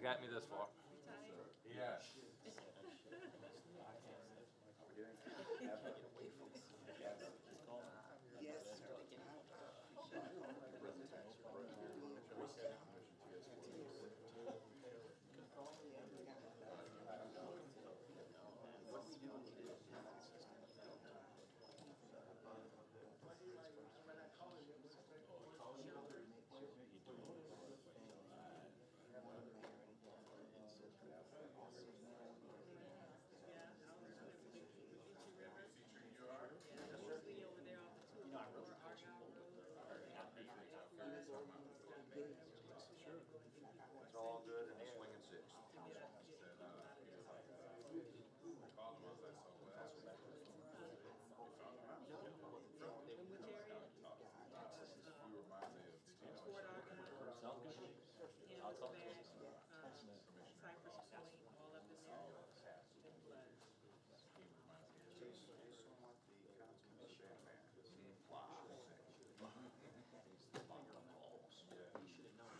got me this far. Yes. Yes, sir. It's all good and swinging six. Sounds good. I'll talk to him. Cypress Point, all up in there. He should have known.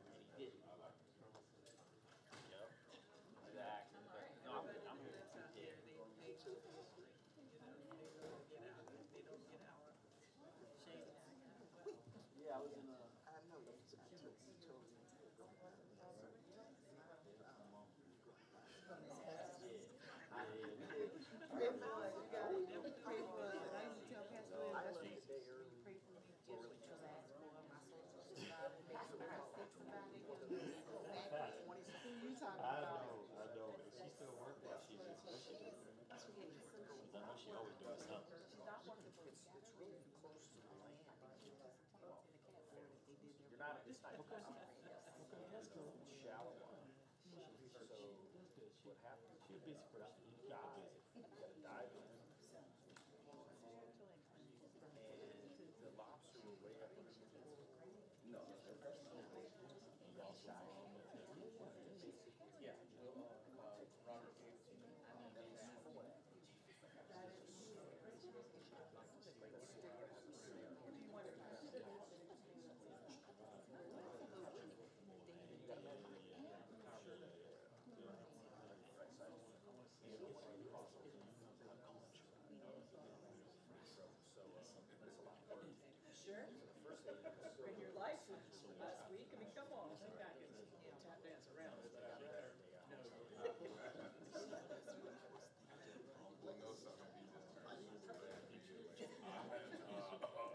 And he didn't. Yep. Exactly. No, I'm here. Out there, they pay for the history, you know, they don't get our shame. Yeah, I was in I know, you told me. Pray for us, you got it. Pray for us. I used to tell Pastor Ed, that's what pray for me. Just because I asked for my soul to survive and make some kind of sense about it. Go back to 22. You talking about? I know. She's still working. She's just pushing it. I know she always doing something. She's not working for it's really close to the land. You're not, it's not. Okay. That's good. Shallow water. So what happens? She's a busy person. You got busy. You gotta dive in. And the lobster were way up on the No. And y'all shy. Yeah. Robert gave it to me. Sure. Bring your license last week, I mean, come on, you got to tap dance around it.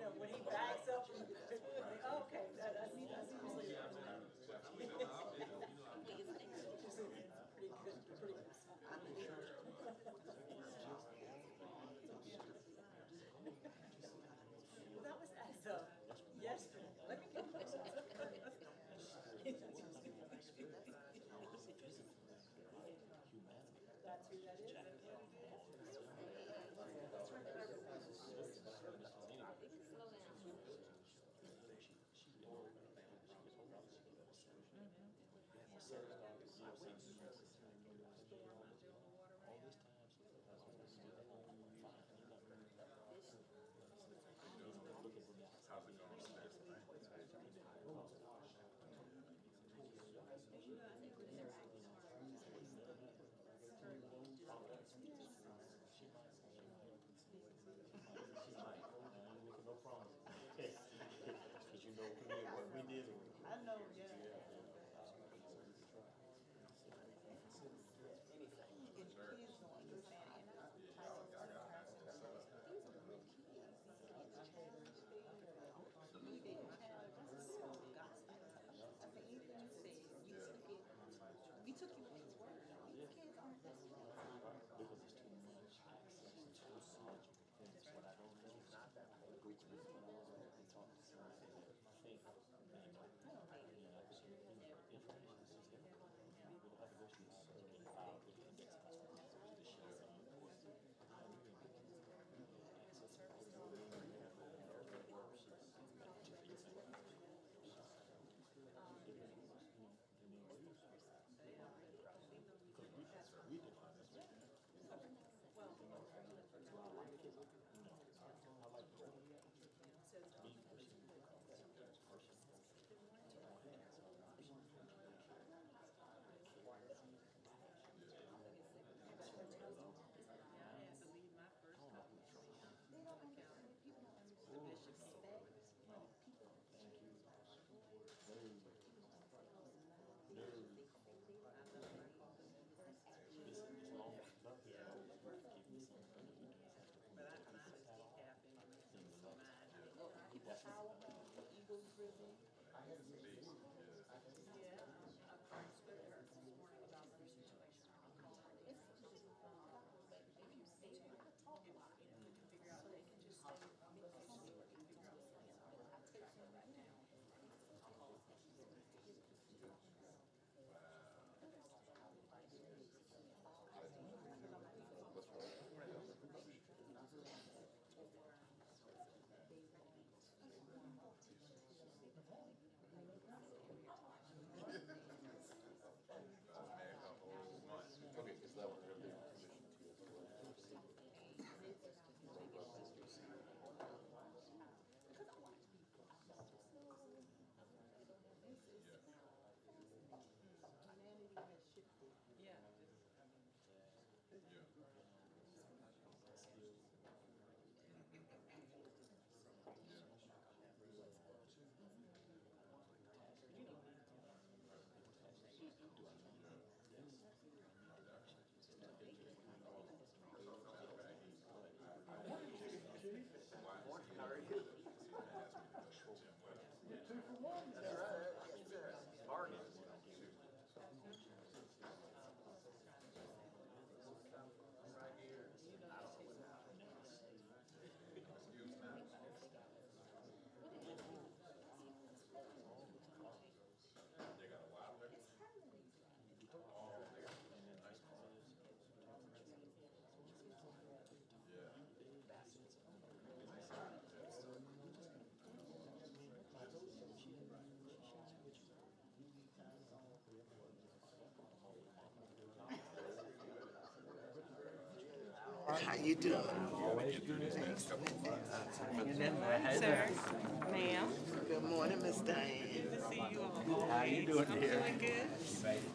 No, when he backs up, okay, that's usually pretty good. Well, that was as of yesterday. Let me get this. That's who that is. How's it going? No problem. Because you know what we did. I know, yeah. And kids don't understand. These are real kids. They have gospel. I think anything you say, we took you at his word. These kids aren't listening. Because it's too much access, too much. That's what I don't know. It's not that way. Which is when I was talking to someone, I think Eagles driven. Okay, is that what we're gonna do? Yeah. How you doing? Sir, ma'am, Good morning, Miss Diane. see you all. How you doing, dear? I'm doing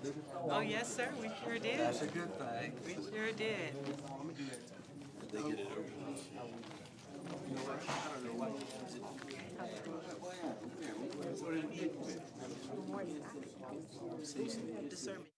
good. Oh, yes, sir, we sure did. That's a good thing. We sure did. They get it over. Discernment.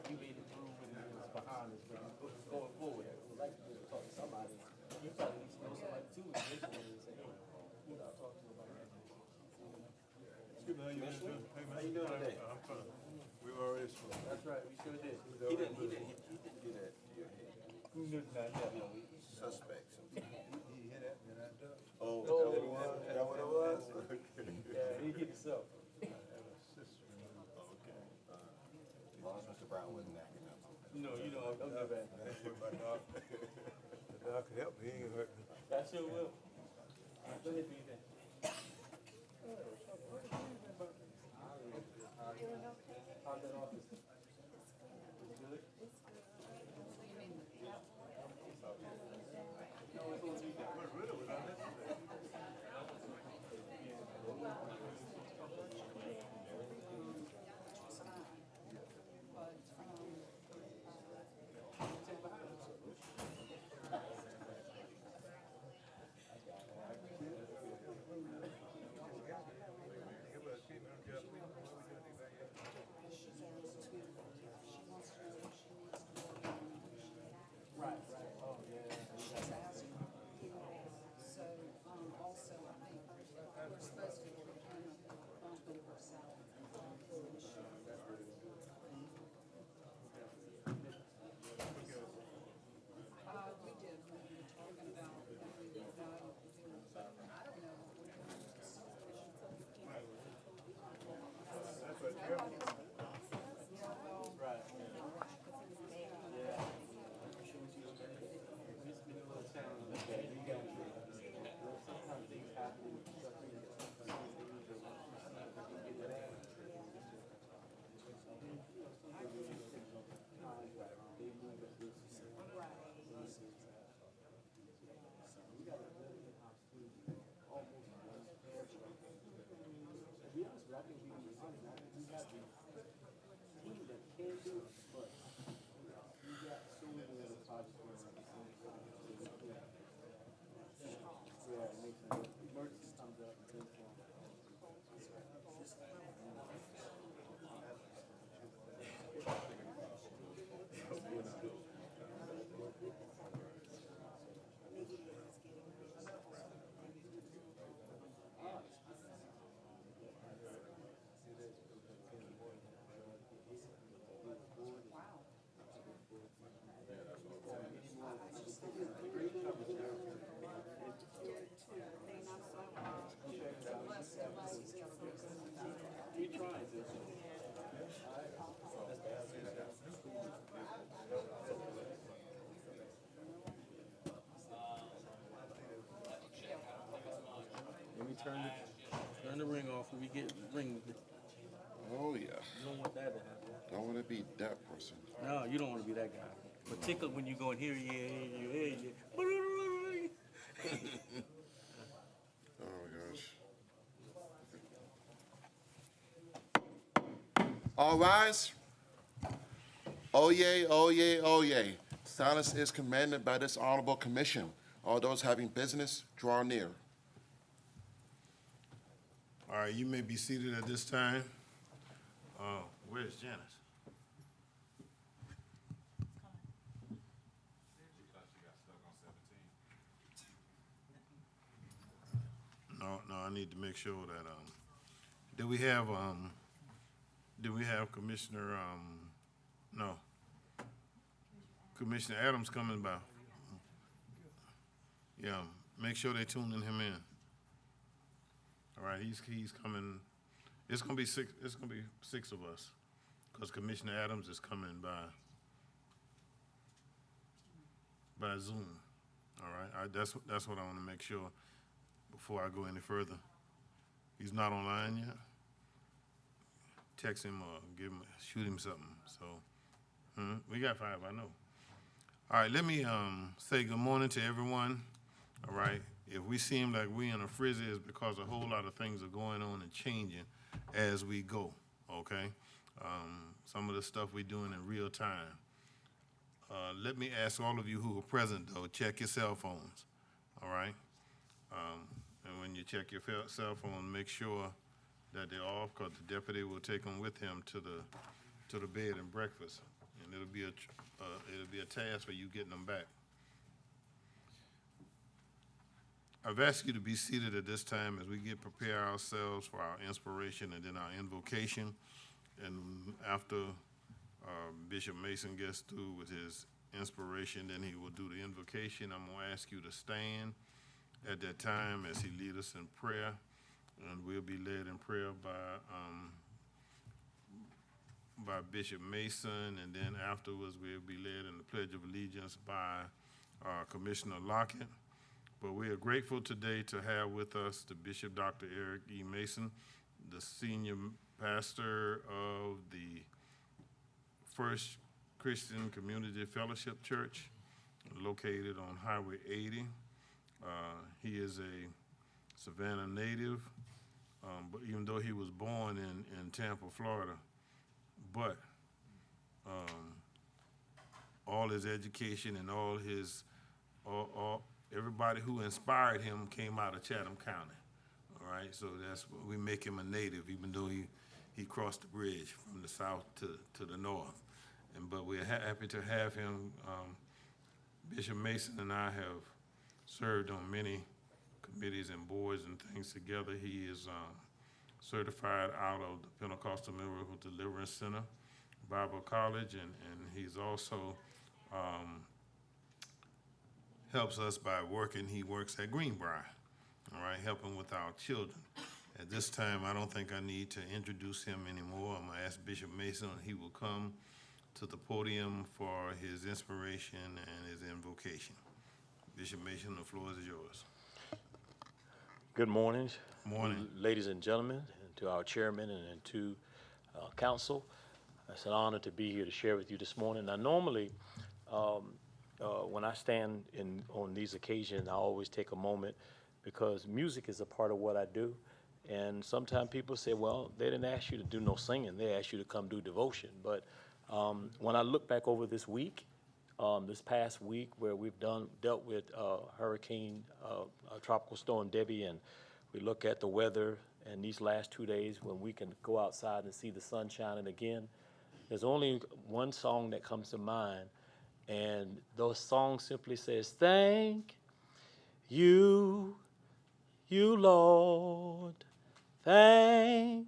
You made it through when it was behind us, but going forward, we'd like to talk to somebody. You probably need to know somebody too, and say, hey, you know, talk to somebody. Good, how you doing? Hey, man. How you doing today? I'm fine. We were already spoke. That's right, we sure did. He didn't do that to your head. Not yet. Suspects. He hit that, and I ducked. Oh, Oh, that what it was? Yeah, he hit himself. I have a sister. Okay. As long as Mr. Brown wasn't acting up. No, you know, I'm good at That's what my doc, the doc could help me, he ain't hurt me. I sure will. Go ahead, do your thing. How's that office? Good? But really, was unnecessary. Everybody came out and got me. What we doing, evaluation? be that person. No, you don't want to be that guy. Particularly when you go in here, yeah. Oh my gosh. All rise. Oh yay, oh yay, oh yay. Silence is commanded by this honorable commission. All those having business, draw near. All right, you may be seated at this time. Where's Janice? No, I need to make sure that, do we have Commissioner, no. Commissioner Adams coming by. Yeah, make sure they tuning him in. All right, he's coming. It's gonna be six of us, because Commissioner Adams is coming by Zoom. All right, that's what I want to make sure before I go any further. He's not online yet. Text him or shoot him something. So we got 5, I know. All right, let me say good morning to everyone. All right, if we seem like we in a frizzy, it's because a whole lot of things are going on and changing as we go, okay? Some of the stuff we're doing in real time. Let me ask all of you who are present, though, check your cell phones, all right? And when you check your cell phone, make sure that they're off, because the deputy will take them with him to the bed and breakfast, and it'll be a task for you getting them back. I've asked you to be seated at this time as we prepare ourselves for our inspiration and then our invocation. And after Bishop Mason gets through with his inspiration, then he will do the invocation. I'm going to ask you to stand at that time as he leads us in prayer. And we'll be led in prayer by Bishop Mason, and then afterwards we'll be led in the Pledge of Allegiance by Commissioner Lockett. But we are grateful today to have with us the Bishop Dr. Eric E. Mason, the senior pastor of the First Christian Community Fellowship Church, located on Highway 80. He is a Savannah native, but even though he was born in Tampa, Florida, but all his education and all his, everybody who inspired him came out of Chatham County, all right? So that's what we make him a native, even though he crossed the bridge from the south to the north. But we're happy to have him. Bishop Mason and I have served on many committees and boards and things together. He is certified out of the Pentecostal Miracle Deliverance Center, Bible College, and he's also helps us by working. He works at Greenbrier, all right, helping with our children. At this time, I don't think I need to introduce him anymore. I'm going to ask Bishop Mason, and he will come to the podium for his inspiration and his invocation. Bishop Mason, the floor is yours. Good morning. Morning. Ladies and gentlemen, and to our chairman and to council. It's an honor to be here to share with you this morning. Now, normally, when I stand on these occasions, I always take a moment because music is a part of what I do. And sometimes people say, well, they didn't ask you to do no singing. They asked you to come do devotion. But when I look back over this week, this past week where we've dealt with Tropical Storm Debbie, and we look at the weather and these last 2 days when we can go outside and see the sun shining again, there's only one song that comes to mind, and those songs simply says, thank you, Lord, thank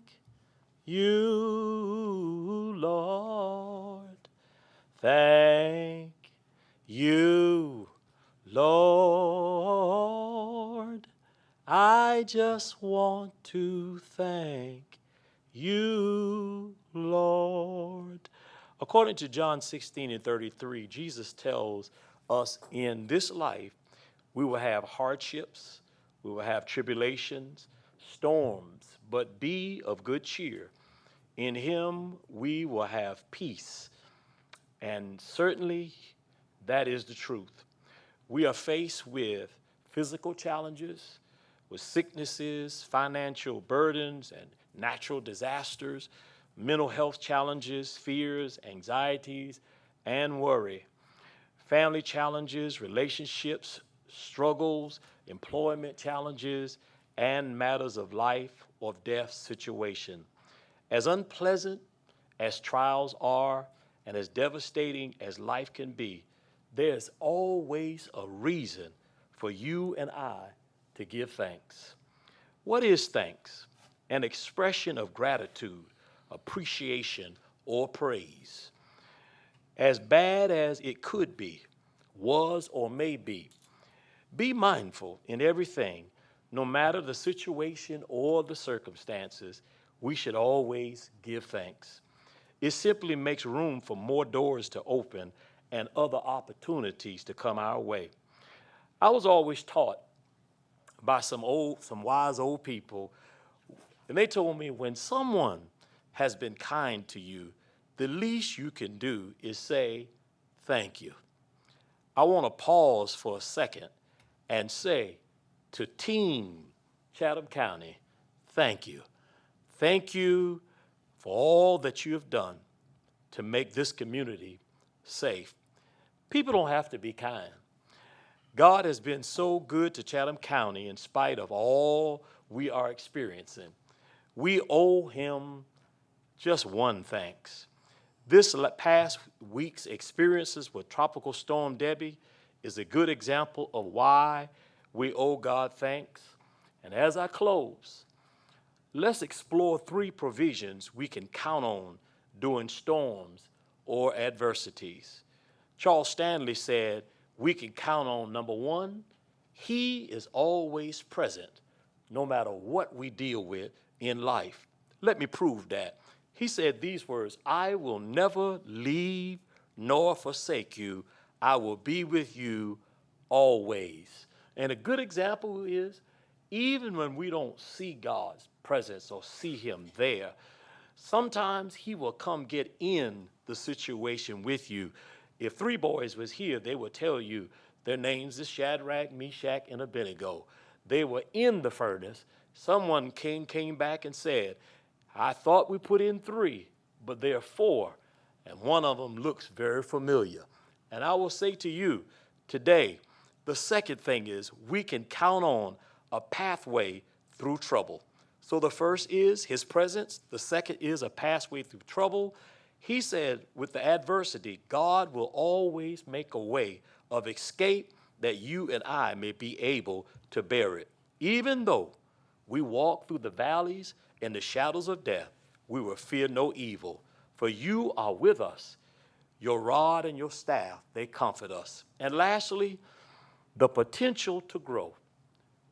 you, Lord, thank you, Lord. I just want to thank you, Lord. According to John 16:33, Jesus tells us in this life we will have hardships, we will have tribulations, storms, but be of good cheer. In him we will have peace. And certainly that is the truth. We are faced with physical challenges, with sicknesses, financial burdens, and natural disasters, mental health challenges, fears, anxieties, and worry, family challenges, relationships, struggles, employment challenges, and matters of life or death situation. As unpleasant as trials are, and as devastating as life can be, there's always a reason for you and I to give thanks. What is thanks? An expression of gratitude, appreciation, or praise. As bad as it could be, was, or may be mindful in everything, no matter the situation or the circumstances, we should always give thanks. It simply makes room for more doors to open and other opportunities to come our way. I was always taught by some wise old people, and they told me when someone has been kind to you, the least you can do is say, thank you. I want to pause for a second and say to Team Chatham County, thank you. Thank you for all that you have done to make this community safe. People don't have to be kind. God has been so good to Chatham County in spite of all we are experiencing. We owe him just one thanks. This past week's experiences with Tropical Storm Debbie is a good example of why we owe God thanks. And as I close, let's explore 3 provisions we can count on during storms or adversities. Charles Stanley said, we can count on number 1, he is always present, no matter what we deal with in life. Let me prove that. He said these words, I will never leave nor forsake you. I will be with you always. And a good example is, even when we don't see God's presence or see him there, sometimes he will come get in the situation with you. If 3 boys was here, they would tell you their names is Shadrach, Meshach, and Abednego. They were in the furnace. Someone came back and said, I thought we put in 3, but there are 4, and one of them looks very familiar. And I will say to you today, the second thing is we can count on a pathway through trouble. So the first is his presence. The second is a pathway through trouble. He said with the adversity, God will always make a way of escape that you and I may be able to bear it. Even though we walk through the valleys and the shadows of death, we will fear no evil, for you are with us. Your rod and your staff, they comfort us. And lastly, the potential to grow.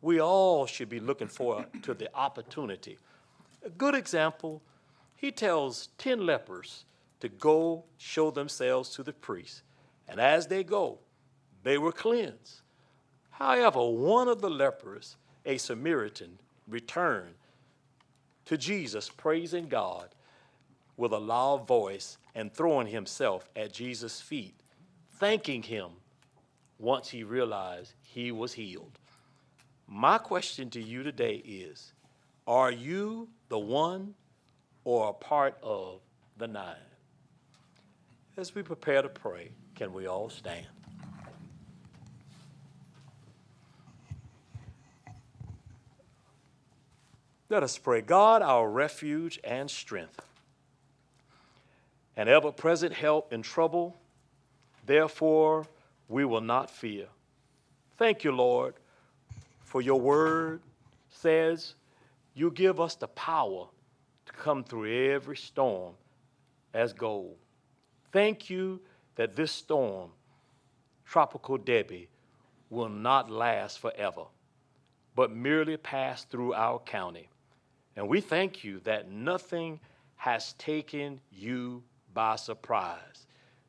We all should be looking forward to the opportunity. A good example, he tells 10 lepers to go show themselves to the priest. And as they go, they were cleansed. However, one of the lepers, a Samaritan, returned to Jesus, praising God with a loud voice and throwing himself at Jesus' feet, thanking him once he realized he was healed. My question to you today is, are you the one or a part of the 9? As we prepare to pray, can we all stand? Let us pray. God, our refuge and strength, an ever-present help in trouble, therefore we will not fear. Thank you, Lord, for your word says you give us the power to come through every storm as gold. Thank you that this storm, Tropical Debbie, will not last forever, but merely pass through our county. And we thank you that nothing has taken you by surprise.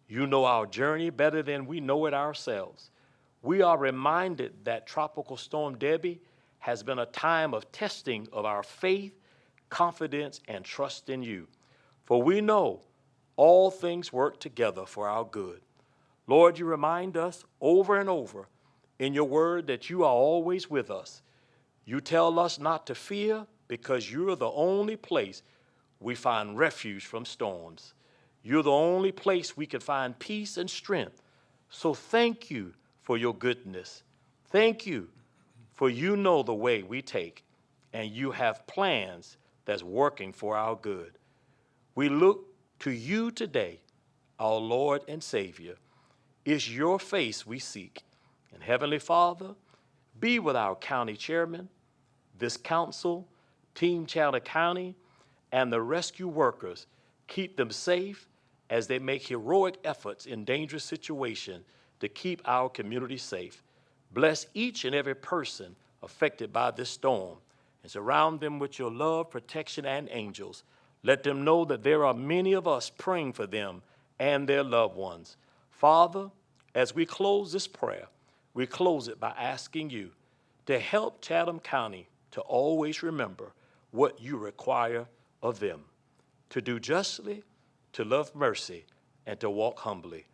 You know our journey better than we know it ourselves. We are reminded that Tropical Storm Debbie has been a time of testing of our faith, confidence, and trust in you. For we know all things work together for our good. Lord, you remind us over and over in your word that you are always with us. You tell us not to fear because you are the only place we find refuge from storms. You're the only place we can find peace and strength. So thank you for your goodness. Thank you for you know the way we take, and you have plans that's working for our good. We look to you today, our Lord and Savior. It's your face we seek. And Heavenly Father, be with our county chairman, this council, Team Chowder County, and the rescue workers. Keep them safe as they make heroic efforts in dangerous situations to keep our community safe. Bless each and every person affected by this storm and surround them with your love, protection, and angels. Let them know that there are many of us praying for them and their loved ones. Father, as we close this prayer, we close it by asking you to help Chatham County to always remember what you require of them, to do justly, to love mercy, and to walk humbly.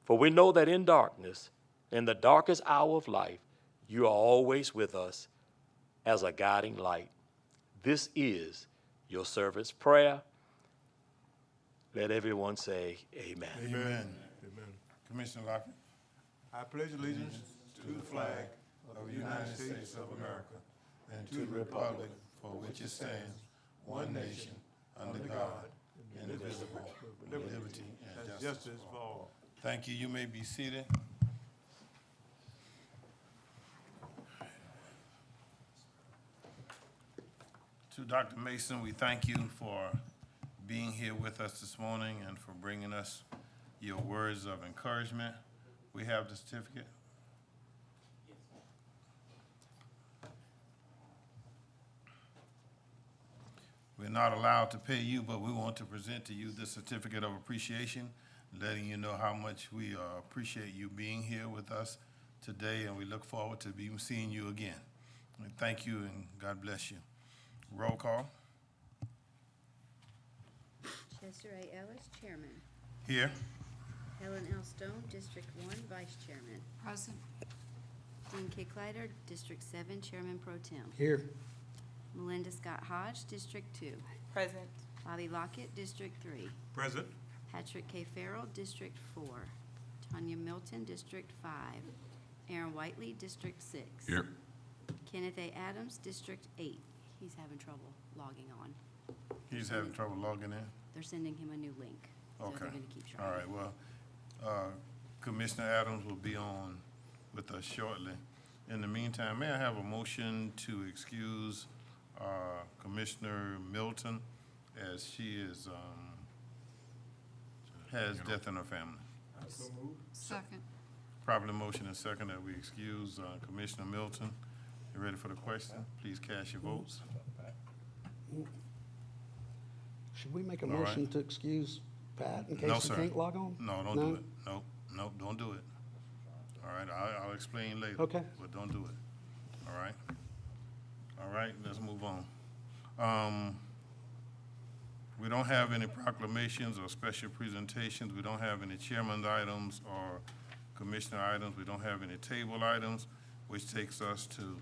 For we know that in darkness, in the darkest hour of life, you are always with us as a guiding light. This is your servant's prayer. Let everyone say amen. Amen. Commissioner Lockett. I pledge allegiance to the flag of the United States of America and to the republic for which it stands, one nation, under God, indivisible, with liberty and justice for all. Thank you. You may be seated. To Dr. Mason, we thank you for being here with us this morning and for bringing us your words of encouragement. We have the certificate. We're not allowed to pay you, but we want to present to you the certificate of appreciation, letting you know how much we appreciate you being here with us today, and we look forward to seeing you again. And thank you, and God bless you. Roll call. Chester A. Ellis, Chairman. Here. Helen L. Stone, District 1, Vice Chairman. Present. Dean Kicklighter, District 7, Chairman Pro Tem. Here. Melinda Scott Hodge, District 2. Present. Bobby Lockett, District 3. Present. Patrick K. Farrell, District 4. Tanya Milton, District 5. Aaron Whiteley, District 6. Here. Kenneth A. Adams, District 8. He's having trouble logging on. He's having trouble logging in? They're sending him a new link. So Okay. they're going to keep trying. All right, well, Commissioner Adams will be on with us shortly. In the meantime, may I have a motion to excuse Commissioner Milton as she is, has death in her family? Second. Properly motion and second that we excuse Commissioner Milton. You ready for the question? Please cast your votes. Should we make a All right. motion to excuse Pat in No, case he sir. can't log on? No, don't do it. Nope, don't do it. All right, I'll explain later. Okay. But don't do it. All right, let's move on. We don't have any proclamations or special presentations. We don't have any chairman's items or commissioner items. We don't have any table items, which takes us to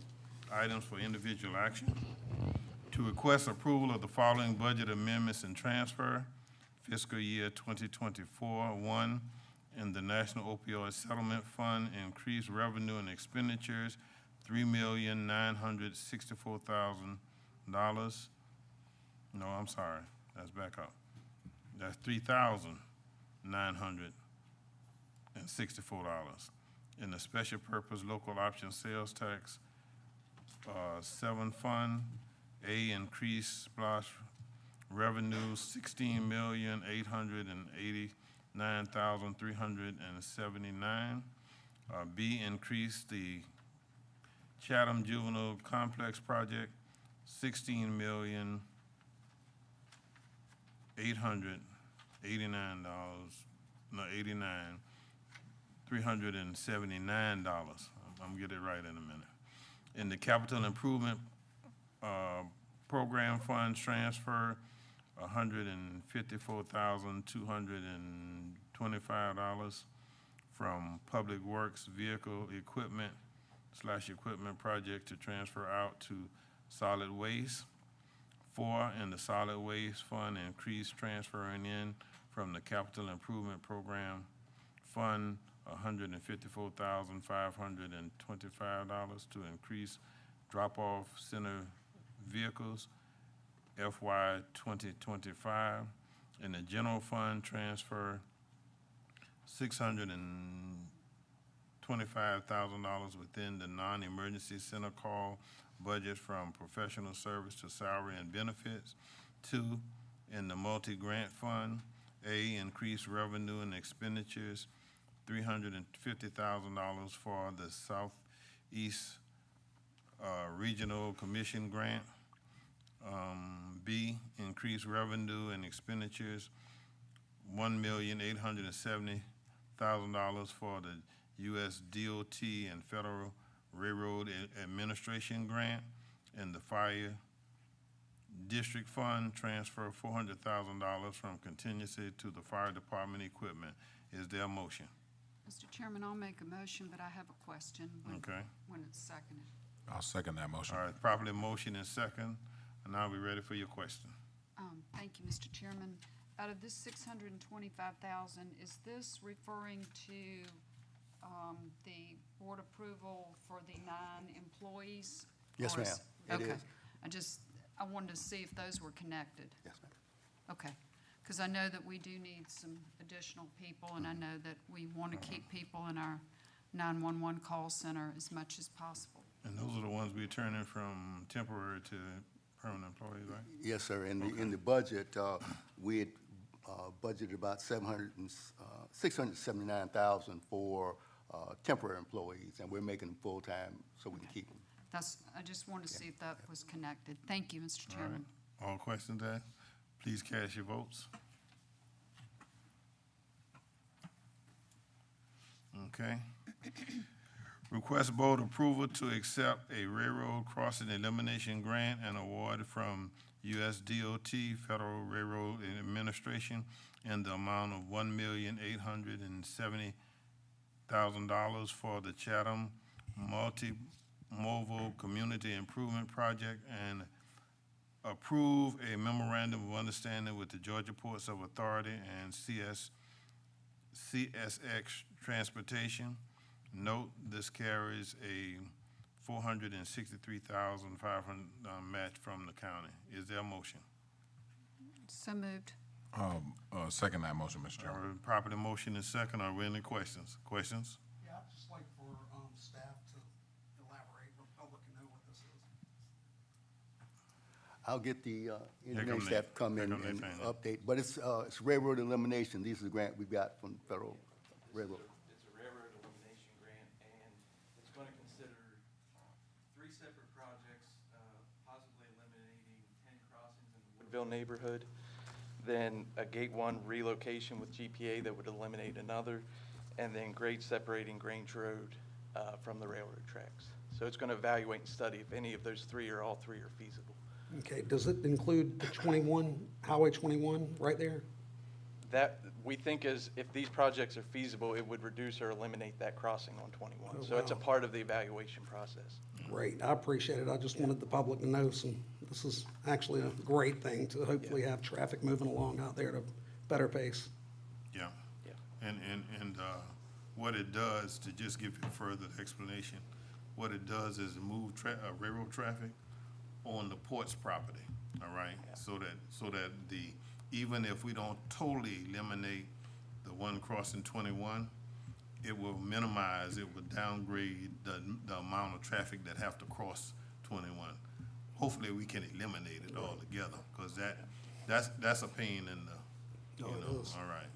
items for individual action. To request approval of the following budget amendments and transfer, fiscal year 2024, 1, in the National Opioid Settlement Fund, increased revenue and expenditures, $3,964,000. No, I'm sorry, that's back up. That's $3,964. In the Special Purpose Local Option Sales Tax 7 Fund, A, increased splash revenue, $16,889,379. B, increased the Chatham Juvenile Complex Project, $379. I'm gonna get it right in a minute. In the Capital Improvement Program Funds transfer, $154,225 from Public Works Vehicle Equipment / Equipment Project to transfer out to solid waste. 4, in the solid waste fund, increase transferring in from the capital improvement program fund $154,525 to increase drop-off center vehicles FY 2025. In the general fund, transfer $625,000 within the non-emergency center call budget from professional service to salary and benefits. 2, in the multi-grant fund, A, increase revenue and expenditures, $350,000 for the Southeast Regional Commission grant. B, increase revenue and expenditures, $1,870,000 for the U.S. DOT and Federal Railroad Administration grant. And the Fire District Fund, transfer $400,000 from contingency to the fire department equipment. Is there a motion? Mr. Chairman, I'll make a motion, but I have a question when it's seconded. I'll second that motion. All right, properly motion and second, and I'll be ready for your question. Thank you, Mr. Chairman. Out of this $625,000, is this referring to the board approval for the 9 employees? Yes, Or ma'am. It Okay. is. I wanted to see if those were connected. Yes, ma'am. Okay, because I know that we do need some additional people, and I know that we want to keep people in our 911 call center as much as possible. And those are the ones we're turning from temporary to permanent employees, right? Yes, sir. In the budget, we had budgeted about $679,000 for temporary employees, and we're making them full-time so we can keep them. I just wanted to see if that was connected. Thank you, Mr. Chairman. All questions asked? Please cast your votes. Okay. Request board approval to accept a railroad crossing elimination grant and award from U.S. DOT, Federal Railroad Administration, in the amount of $1,870,000 for the Chatham Multimodal Community Improvement Project, and approve a memorandum of understanding with the Georgia Ports Authority and CSX Transportation. Note, this carries a $463,500 match from the county. Is there a motion? So moved. Second that motion, Mr. All Chairman. right, properly motion is second. Are there any questions? Questions? Yeah, I'd just like for staff to elaborate, for the public to know what this is. I'll get the come engineering the- staff to come in here come the and thing. update, but it's railroad elimination. These are the grant we got from Federal Railroad. It's a railroad elimination grant, and it's going to consider 3 separate projects, possibly eliminating 10 crossings in the Woodville neighborhood, then a Gate 1 relocation with GPA that would eliminate another, and then grade separating Grange Road from the railroad tracks. So it's going to evaluate and study if any of those 3 or all 3 are feasible. Okay, does it include the 21, Highway 21, right there? That, we think is, if these projects are feasible, it would reduce or eliminate that crossing on 21. Oh, So it's a wow. part of the evaluation process. Great, I appreciate it. I just wanted the public to know this is actually a great thing to hopefully have traffic moving along out there at a better pace. Yeah. Yeah. And what it does, to just give you further explanation, what it does is move railroad traffic on the port's property, all right? So that even if we don't totally eliminate the one crossing 21, it will minimize, it will downgrade the amount of traffic that have to cross 21. Hopefully, we can eliminate it altogether, because that's a pain in the, you Oh, it know, is. all right,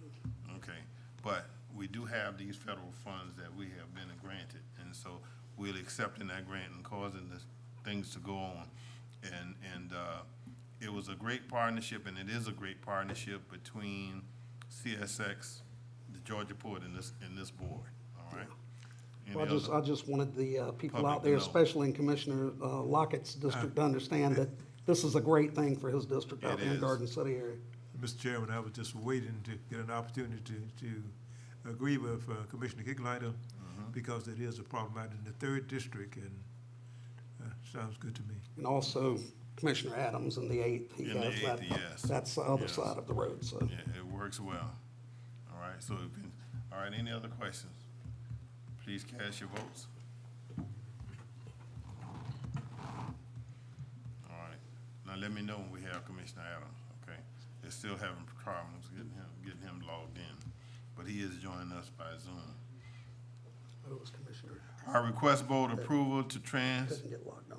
okay. But we do have these federal funds that we have been granted, and so we're accepting that grant and causing the things to go on. And it was a great partnership, and it is a great partnership between CSX, the Georgia Port, and this board, all right? Well, Any other- I just wanted the people Public out to there, know. especially in Commissioner Lockett's district, to understand that this is a great thing for his district out It in the is. Garden City area. Mr. Chairman, I was just waiting to get an opportunity to agree with Commissioner Kicklighter because it is a problem out in the 3rd district, and sounds good to me. And also Commissioner Adams in the 8th. He In the has 8th, that. yes. That's the other Yes. side of the road, so. Yeah, it works well. All right, so, all right, any other questions? Please cast your votes. All right, now let me know when we have Commissioner Adams, okay? They're still having problems getting him logged in, but he is joining us by Zoom. Oh, it was Commissioner. Our request board approval to Couldn't get logged on.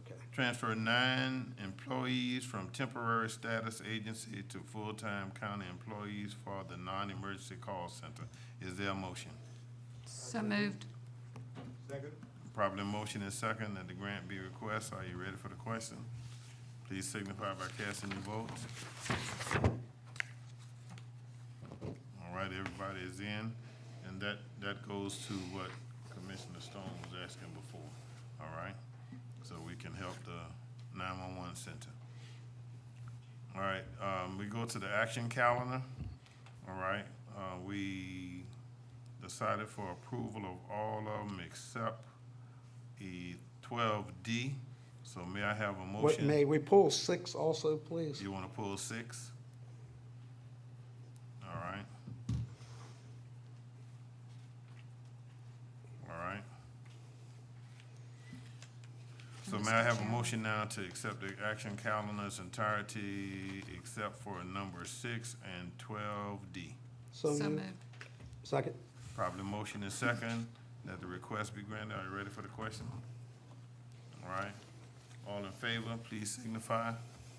Okay. transfer 9 employees from temporary status agency to full-time county employees for the non-emergency call center. Is there a motion? So moved. Second? Probably motion is second that the grant be requested. Are you ready for the question? Please signify by casting your votes. All right, everybody is in, and that goes to what Commissioner Stone was asking before, all right? So we can help the 911 center. All right, we go to the action calendar, all right? We decided for approval of all of them except the 12D. So may I have a What, motion? may we pull 6 also, please? You want to pull 6? All right. All right. So may I have a motion now to accept the action calendar's entirety except for number 6 and 12D? So moved. Second? Probably motion is second that the request be granted. Are you ready for the question? All right. All in favor, please signify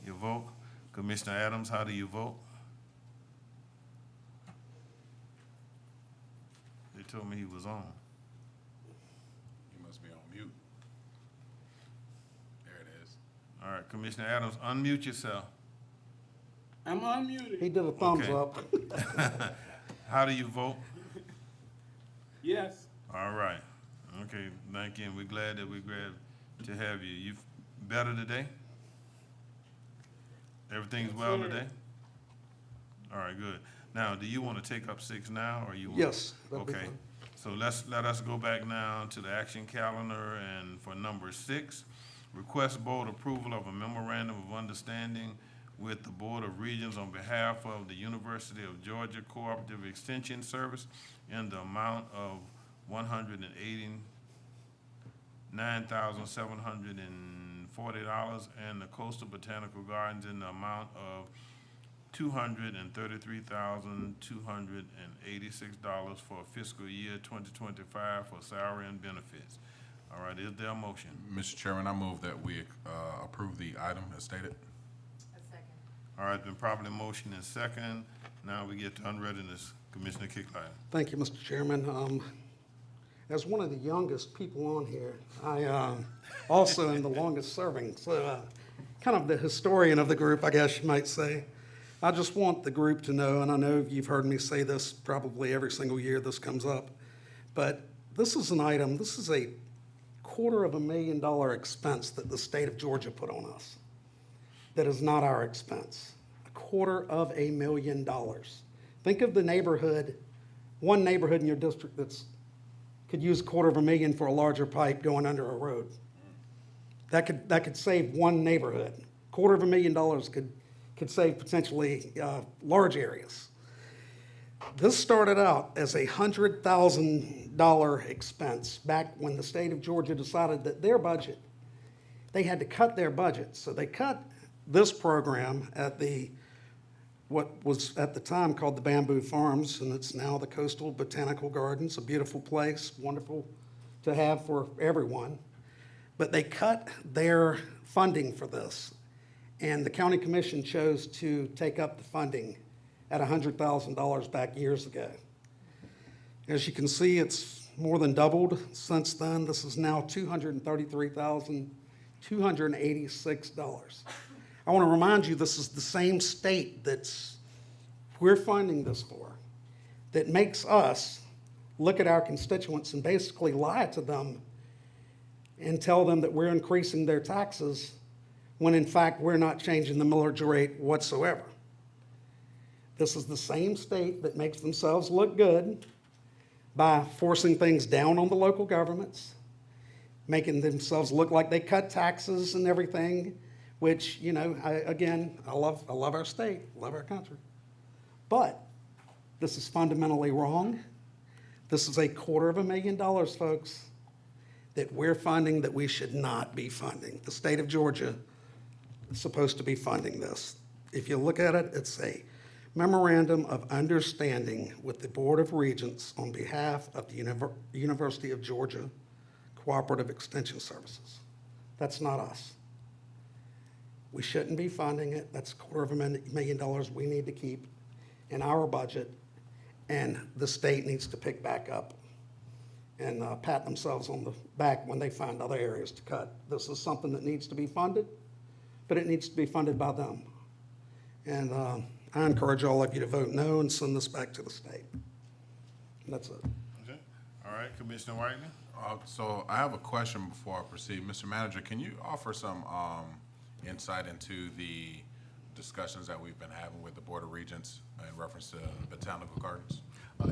your vote. Commissioner Adams, how do you vote? They told me he was on. He must be on mute. There it is. All right, Commissioner Adams, unmute yourself. I'm unmuted. He did a thumbs Okay. up. How do you vote? Yes. All right. Okay, thank you, and we're glad to have you. You better today? Everything's well sir. today? All right, good. Now, do you want to take up 6 now, or you want? Yes, that'd be Okay, fine. so let us go back now to the action calendar, and for number 6, request board approval of a memorandum of understanding with the Board of Regents on behalf of the University of Georgia Cooperative Extension Service in the amount of $189,740, and the Coastal Botanical Gardens in the amount of $233,286 for fiscal year 2025 for salary and benefits. All right, is there a motion? Mr. Chairman, I move that we approve the item as stated. All right, been properly motion and second. Now we get to unreadiness. Commissioner Kicklighter. Thank you, Mr. Chairman. As one of the youngest people on here, I also am the longest serving, so kind of the historian of the group, I guess you might say. I just want the group to know, and I know you've heard me say this probably every single year this comes up, but this is an item, this is a $250,000 expense that the state of Georgia put on us. That is not our expense. $250,000. Think of the neighborhood, one neighborhood in your district that's could use $250,000 for a larger pipe going under a road. That could save one neighborhood. $250,000 could save potentially large areas. This started out as a $100,000 expense back when the state of Georgia decided that their budget, they had to cut their budget. So they cut this program at what was at the time called the Bamboo Farms, and it's now the Coastal Botanical Gardens, a beautiful place, wonderful to have for everyone. But they cut their funding for this, and the county commission chose to take up the funding at $100,000 back years ago. As you can see, it's more than doubled since then. This is now $233,286. I want to remind you, this is the same state we're funding this for, that makes us look at our constituents and basically lie to them and tell them that we're increasing their taxes when in fact we're not changing the millage rate whatsoever. This is the same state that makes themselves look good by forcing things down on the local governments, making themselves look like they cut taxes and everything, which, you know, I love our state, love our country. But this is fundamentally wrong. This is $250,000, folks, that we're funding that we should not be funding. The state of Georgia is supposed to be funding this. If you look at it, it's a memorandum of understanding with the Board of Regents on behalf of the University of Georgia Cooperative Extension Services. That's not us. We shouldn't be funding it. That's $250,000 we need to keep in our budget, and the state needs to pick back up and pat themselves on the back when they find other areas to cut. This is something that needs to be funded, but it needs to be funded by them. And I encourage all of you to vote no and send this back to the state. And that's it. Okay. All right, Commissioner Whiteley? So I have a question before I proceed. Mr. Manager, can you offer some insight into the discussions that we've been having with the Board of Regents in reference to botanical gardens?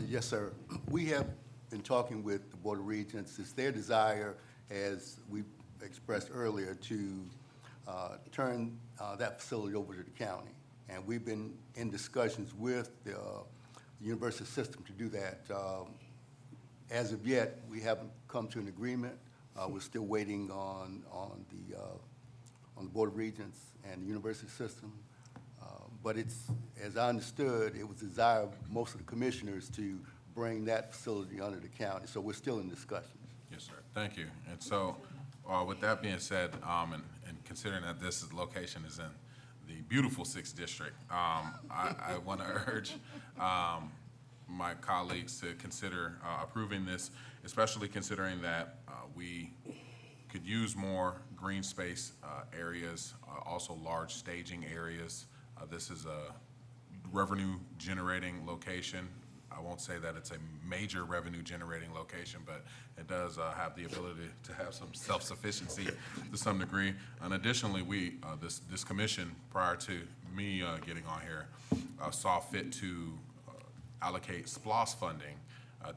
Yes, sir. We have been talking with the Board of Regents. It's their desire, as we expressed earlier, to turn that facility over to the county. And we've been in discussions with the university system to do that. As of yet, we haven't come to an agreement. We're still waiting on the Board of Regents and the university system. But it's, as I understood, it was the desire of most of the commissioners to bring that facility under the county. So we're still in discussions. Yes, sir. Thank you. And so, with that being said, and considering that this location is in the beautiful 6th District, I want to urge my colleagues to consider approving this, especially considering that we could use more green space areas, also large staging areas. This is a revenue-generating location. I won't say that it's a major revenue-generating location, but it does have the ability to have some self-sufficiency to some degree. And additionally, this commission, prior to me getting on here, saw fit to allocate SPLOS funding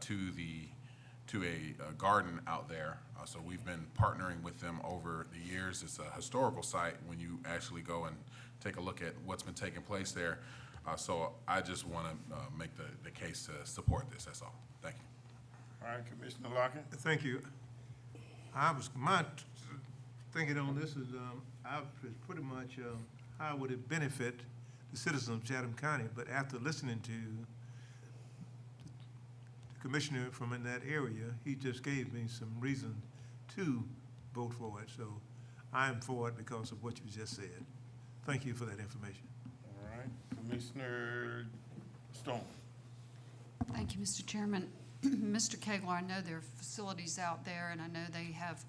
to a garden out there. So we've been partnering with them over the years. It's a historical site when you actually go and take a look at what's been taking place there. So I just want to make the case to support this, that's all. Thank you. All right, Commissioner Lockett? Thank you. My thinking on this is, pretty much, how would it benefit the citizens of Chatham County? But after listening to the commissioner from in that area, he just gave me some reason to vote for it. So I am for it because of what you just said. Thank you for that information. All right, Commissioner Stone. Thank you, Mr. Chairman. Mr. Kegler, I know there are facilities out there, and I know they have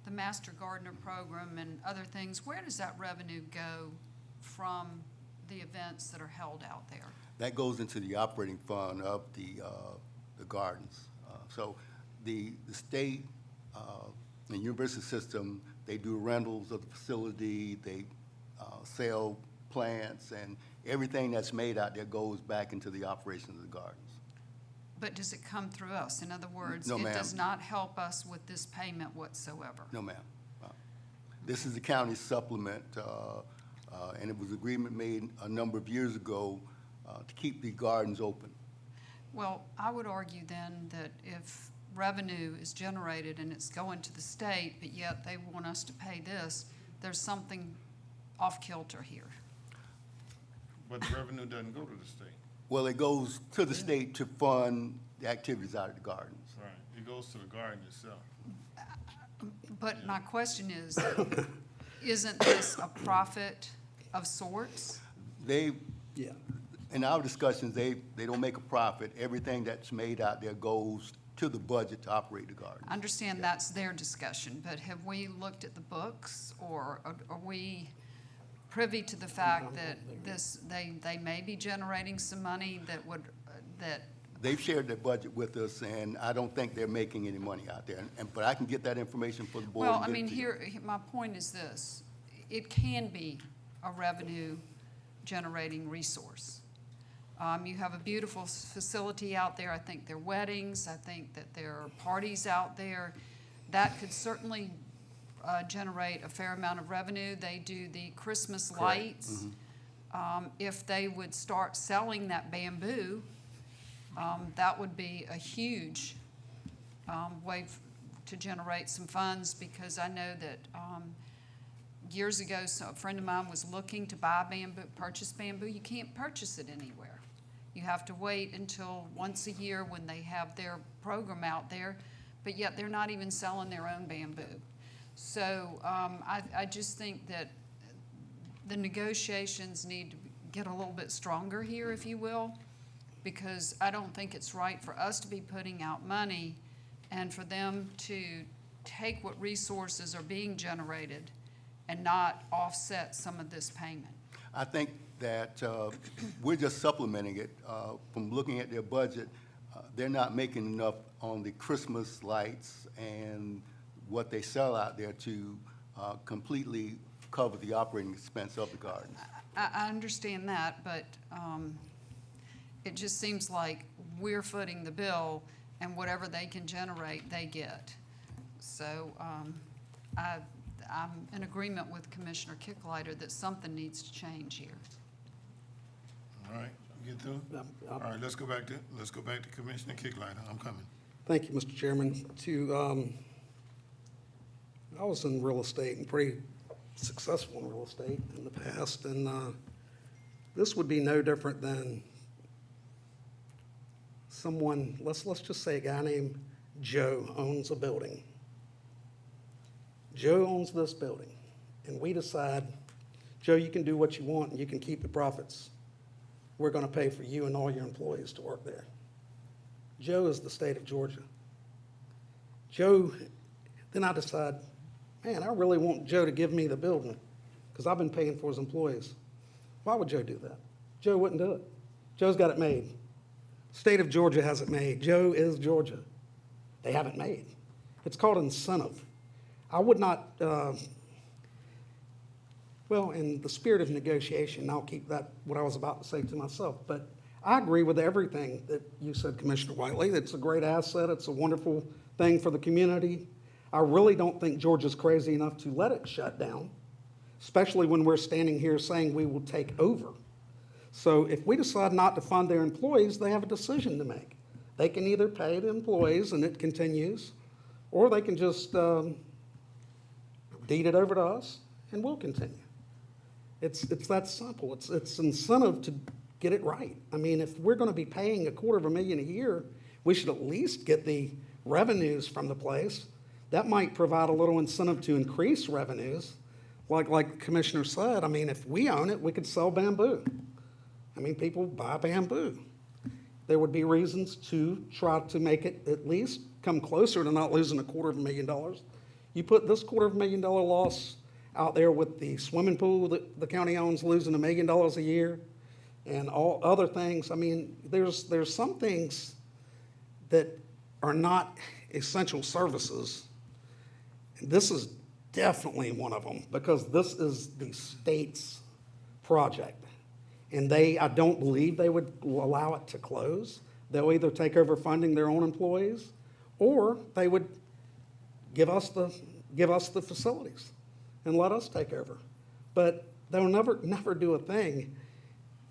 the Master Gardener Program and other things. Where does that revenue go from the events that are held out there? That goes into the operating fund of the gardens. So the state and university system, they do rentals of the facility, they sell plants, and everything that's made out there goes back into the operations of the gardens. But does it come through us? In other words, No, it ma'am. does not help us with this payment whatsoever? No, ma'am. This is the county's supplement, and it was agreement made a number of years ago to keep the gardens open. Well, I would argue then that if revenue is generated and it's going to the state, but yet they want us to pay this, there's something off kilter here. But the revenue doesn't go to the state. Well, it goes to the state to fund the activities out of the gardens. Right, it goes to the garden itself. But my question is, isn't this a profit of sorts? In our discussions, they don't make a profit. Everything that's made out there goes to the budget to operate the garden. I understand that's their discussion, but have we looked at the books, or are we privy to the fact that they may be generating some money that They've shared their budget with us, and I don't think they're making any money out there. But I can get that information for the board. Well, and I get it mean, to you. my point is this. it can be a revenue-generating resource. You have a beautiful facility out there. I think there are weddings. I think that there are parties out there. That could certainly generate a fair amount of revenue. They do the Christmas lights. If they would start selling that bamboo, that would be a huge way to generate some funds, because I know that years ago, a friend of mine was looking to buy bamboo, purchase bamboo. You can't purchase it anywhere. You have to wait until once a year when they have their program out there, but yet they're not even selling their own bamboo. So I just think that the negotiations need to get a little bit stronger here, if you will, because I don't think it's right for us to be putting out money and for them to take what resources are being generated and not offset some of this payment. I think that we're just supplementing it. From looking at their budget, they're not making enough on the Christmas lights and what they sell out there to completely cover the operating expense of the gardens. I understand that, but it just seems like we're footing the bill, and whatever they can generate, they get. So I'm in agreement with Commissioner Kicklighter that something needs to change here. All right, you get through? All right, let's go back to Commissioner Kicklighter. I'm coming. Thank you, Mr. Chairman. I was in real estate and pretty successful in real estate in the past, and this would be no different than someone, let's just say a guy named Joe owns a building. Joe owns this building, and we decide, Joe, you can do what you want and you can keep the profits. We're going to pay for you and all your employees to work there. Joe is the state of Georgia. Joe, then I decide, man, I really want Joe to give me the building because I've been paying for his employees. Why would Joe do that? Joe wouldn't do it. Joe's got it made. State of Georgia has it made. Joe is Georgia. They have it made. It's called incentive. I would not, well, in the spirit of negotiation, I'll keep that, what I was about to say to myself, but I agree with everything that you said, Commissioner Whiteley. It's a great asset. It's a wonderful thing for the community. I really don't think Georgia's crazy enough to let it shut down, especially when we're standing here saying we will take over. So if we decide not to fund their employees, they have a decision to make. They can either pay the employees and it continues, or they can just deed it over to us and we'll continue. It's that simple. It's incentive to get it right. I mean, if we're going to be paying $250,000 a year, we should at least get the revenues from the place. That might provide a little incentive to increase revenues. Like the Commissioner said, I mean, if we own it, we could sell bamboo. I mean, people buy bamboo. There would be reasons to try to make it at least come closer to not losing $250,000. You put this $250,000 loss out there with the swimming pool that the county owns losing $1 million a year and all other things. I mean, there's some things that are not essential services. This is definitely one of them because this is the state's project. And I don't believe they would allow it to close. They'll either take over funding their own employees or they would give us the facilities and let us take over. But they'll never do a thing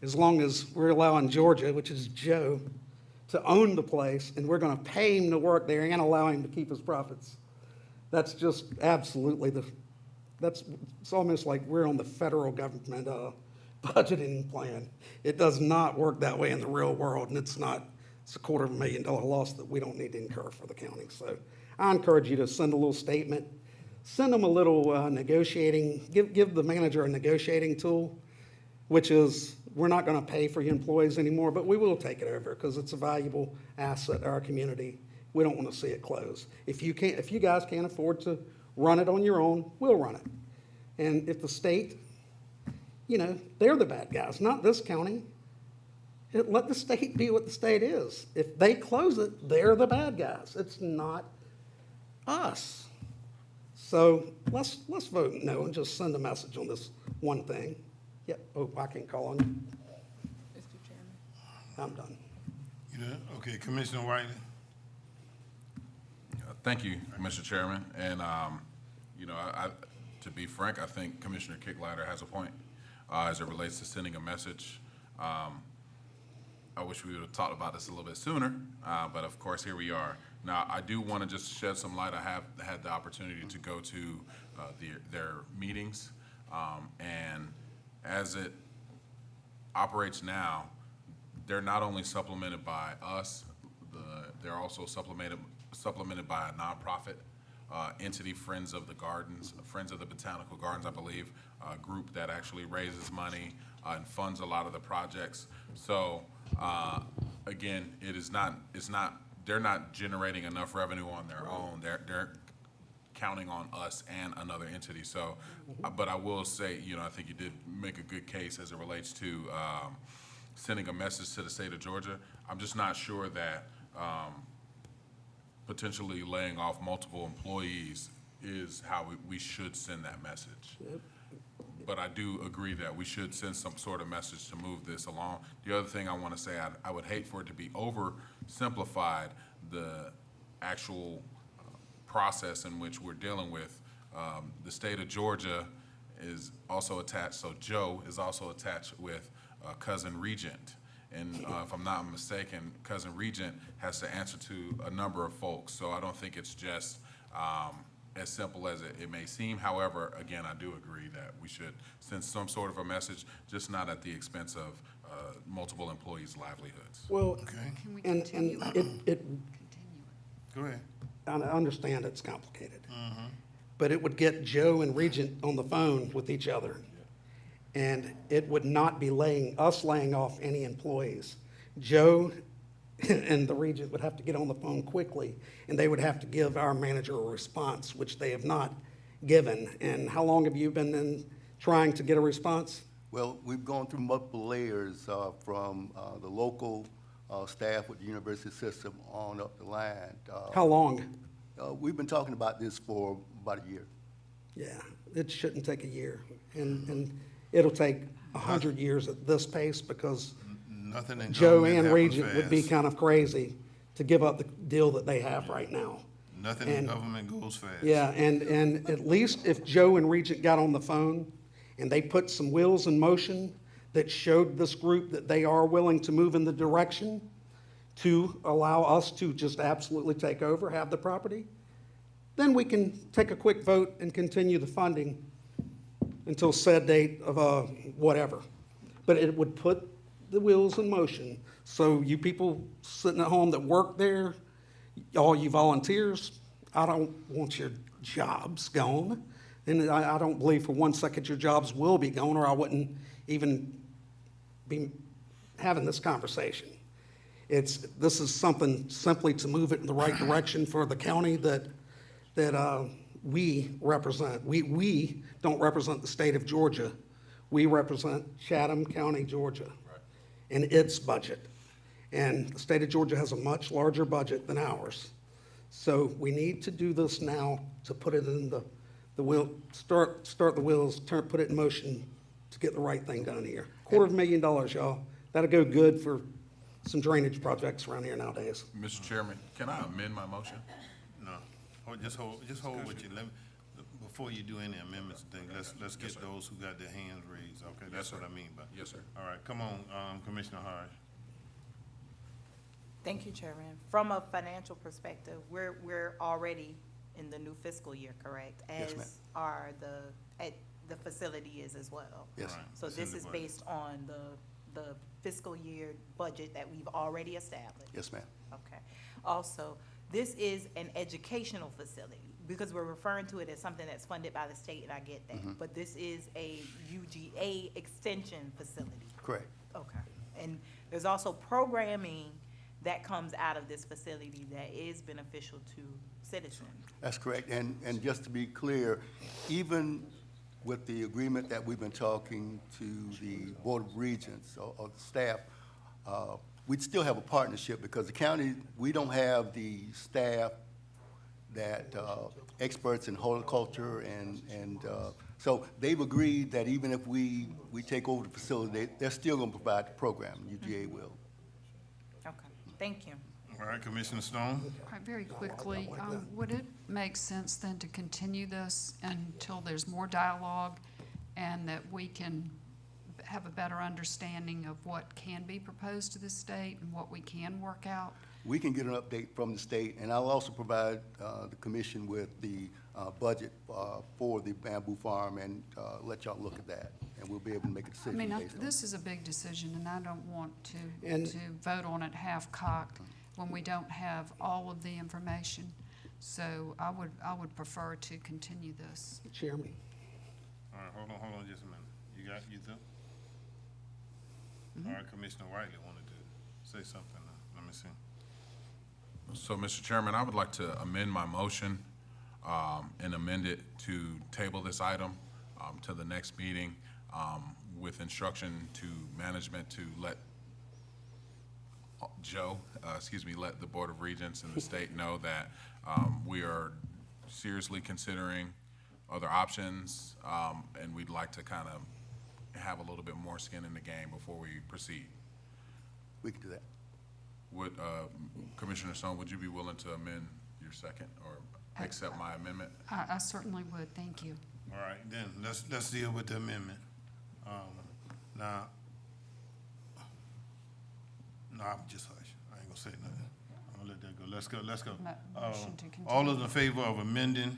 as long as we're allowing Georgia, which is Joe, to own the place, and we're going to pay him to work there and allow him to keep his profits. That's just absolutely it's almost like we're on the federal government budgeting plan. It does not work that way in the real world, and it's a $250,000 loss that we don't need to incur for the county. So I encourage you to send a little statement, send them a little negotiating, give the manager a negotiating tool, which is we're not going to pay for your employees anymore, but we will take it over because it's a valuable asset to our community. We don't want to see it close. If you guys can't afford to run it on your own, we'll run it. And if the state, they're the bad guys, not this county. Let the state be what the state is. If they close it, they're the bad guys. It's not us. So let's vote no and just send a message on this one thing. Yep, oh, I can call on you. Mr. Chairman. I'm done. You done? Okay, Commissioner Whiteley? Thank you, Mr. Chairman. And, you know, to be frank, I think Commissioner Kicklighter has a point as it relates to sending a message. I wish we would have talked about this a little bit sooner, but of course, here we are. Now, I do want to just shed some light. I have had the opportunity to go to their meetings, and as it operates now, they're not only supplemented by us, they're also supplemented by a nonprofit entity, Friends of the Gardens, Friends of the Botanical Gardens, I believe, a group that actually raises money and funds a lot of the projects. So again, it's not, they're not generating enough revenue on their own. They're counting on us and another entity. So, but I will say, you know, I think you did make a good case as it relates to sending a message to the state of Georgia. I'm just not sure that potentially laying off multiple employees is how we should send that message. Yep. But I do agree that we should send some sort of message to move this along. The other thing I want to say, I would hate for it to be oversimplified, the actual process in which we're dealing with. The state of Georgia is also attached, so Joe is also attached with Cousin Regent. And if I'm not mistaken, Cousin Regent has to answer to a number of folks. So I don't think it's just as simple as it may seem. However, again, I do agree that we should send some sort of a message, just not at the expense of multiple employees' livelihoods. Well, Can we and continue it, Go ahead. I understand it's complicated. But it would get Joe and Regent on the phone with each other. And it would not be laying off any employees. Joe and the Regent would have to get on the phone quickly, and they would have to give our manager a response, which they have not given. And how long have you been trying to get a response? Well, we've gone through multiple layers from the local staff with the university system on up the line. How long? We've been talking about this for about a year. Yeah, it shouldn't take a year. And it'll take 100 years at this pace because Nothing in Joe government and happens Regent would be fast. kind of crazy to give up the deal that they have right now. Nothing in and- government goes fast. Yeah, and at least if Joe and Regent got on the phone and they put some wheels in motion that showed this group that they are willing to move in the direction to allow us to just absolutely take over, have the property, then we can take a quick vote and continue the funding until said date of whatever. But it would put the wheels in motion. So you people sitting at home that work there, all you volunteers, I don't want your jobs gone. And I don't believe for 1 second your jobs will be gone, or I wouldn't even be having this conversation. This is something simply to move it in the right direction for the county that we represent. We don't represent the state of Georgia. We represent Chatham County, Georgia, and its budget. And the state of Georgia has a much larger budget than ours. So we need to do this now to put it in the wheel, start the wheels, put it in motion to get the right thing done here. $250,000, y'all. That'll go good for some drainage projects around here nowadays. Mr. Chairman, can I amend my motion? No, just hold with you. Before you do any amendments and things, let's get those who got their hands raised, okay? That's what I mean by. Yes, sir. All right, come on, Commissioner Harris. Thank you, Chairman. From a financial perspective, we're already in the new fiscal year, correct? Yes, ma'am. As are the facility is as well. Yes. Right. So It's in this the is budget. based on the fiscal year budget that we've already established. Yes, ma'am. Okay. Also, this is an educational facility, because we're referring to it as something that's funded by the state, and I get that. But this is a UGA extension facility. Correct. Okay. And there's also programming that comes out of this facility that is beneficial to citizens. That's correct. And just to be clear, even with the agreement that we've been talking to the Board of Regents or the staff, we'd still have a partnership because the county, we don't have the staff that experts in horticulture and so they've agreed that even if we take over the facility, they're still gonna provide the program, UGA will. Okay, thank you. All right, Commissioner Stone? All right, very quickly, would it make sense then to continue this until there's more dialogue and that we can have a better understanding of what can be proposed to the state and what we can work out? We can get an update from the state, and I'll also provide the commission with the budget for the bamboo farm and let y'all look at that, and we'll be able to make a I decision mean, based on it. this is a big decision, and I don't want And- to vote on it half-cocked when we don't have all of the information. So I would prefer to continue this. Chairman. All right, hold on just a minute. You through? All right, Commissioner Whiteley wanted to say something. Let me see. So, Mr. Chairman, I would like to amend my motion and amend it to table this item to the next meeting with instruction to management to let let the Board of Regents and the state know that we are seriously considering other options, and we'd like to kind of have a little bit more skin in the game before we proceed. We can do that. Would, Commissioner Stone, would you be willing to amend your second or accept my amendment? I certainly would, thank you. All right, then, let's deal with the amendment. Now, no, I'm just hush. I ain't gonna say nothing. I'm gonna let that go. Let's go. Motion to continue. All those in favor of amending,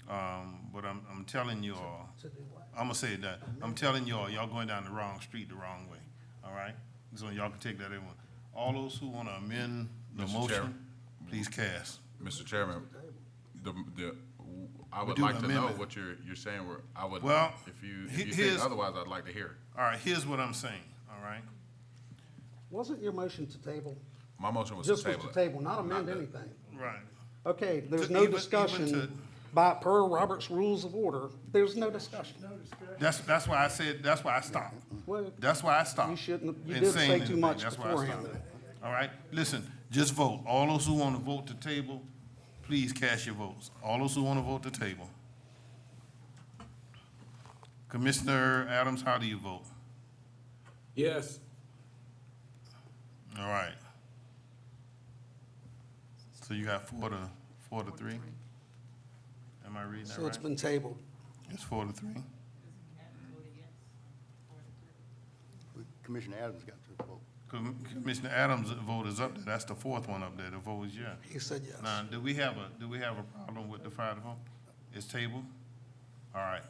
but I'm telling you all, I'm gonna say that, I'm telling you all, y'all going down the wrong street the wrong way, all right? So y'all can take that in one. All those who wanna amend the Mr. motion, Chairman. please cast. Mr. Chairman, I would do like the to know amendment. what you're saying. I would, Well, if you here's- think otherwise, I'd like to hear it. All right, here's what I'm saying, all right? Wasn't your motion to table? My motion was to Just was table to it. table, not amend the- anything. Right. Okay, there's To no even to- discussion per Robert's Rules of Order. There's no discussion. That's why I said, that's why I stopped. Well, That's why I stopped. You shouldn't, you in did saying say too anything. much That's why I beforehand. stopped. All right, listen, just vote. All those who want to vote to table, please cast your votes. All those who want to vote to table. Commissioner Adams, how do you vote? Yes. All right. So you got 4-3? Am I reading that So it's right? been tabled. It's 4-3? Commissioner Adams got to vote. Commissioner Adams' vote is up there. That's the fourth one up there. The vote is yes. He said yes. Now, do we have a problem with the fire department? It's tabled? All right.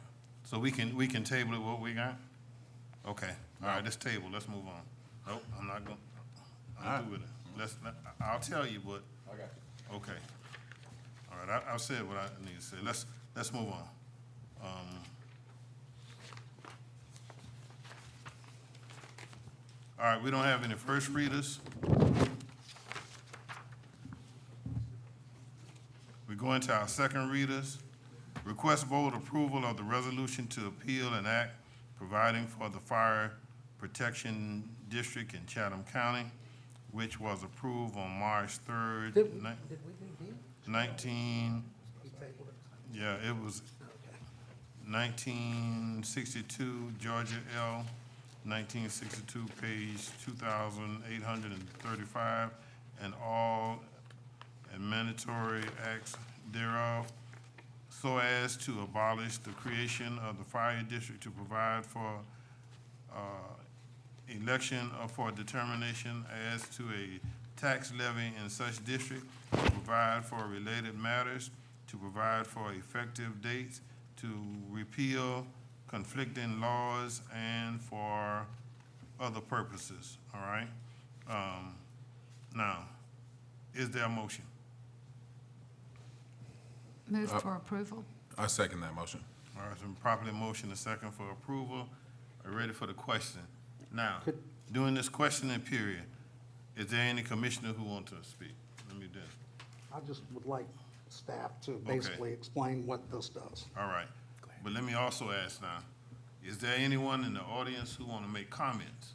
So we can table it, what we got? Okay. All right, let's table. Let's move on. Nope, I'm not going, I'm through with it. I'll tell you what. I got you. Okay. All right, I've said what I need to say. Let's move on. All right, we don't have any first readers. We go into our second readers. Request vote approval of the resolution to appeal an act providing for the Fire Protection District in Chatham County, which was approved on March 3rd, Did we do D? 19, He tabled it. yeah, it was 1962, Georgia L., 1962, page 2,835, and all and mandatory acts thereof, so as to abolish the creation of the fire district to provide for election or for determination as to a tax levy in such district, to provide for related matters, to provide for effective dates, to repeal conflicting laws, and for other purposes, all right? Now, is there a motion? Move for approval. I second that motion. All right, it's been properly motion, a second for approval. Are you ready for the question? Now, during this questioning period, is there any commissioner who want to speak? Let me do this. I just would like staff to basically explain what this does. All right, but let me also ask now, is there anyone in the audience who want to make comments?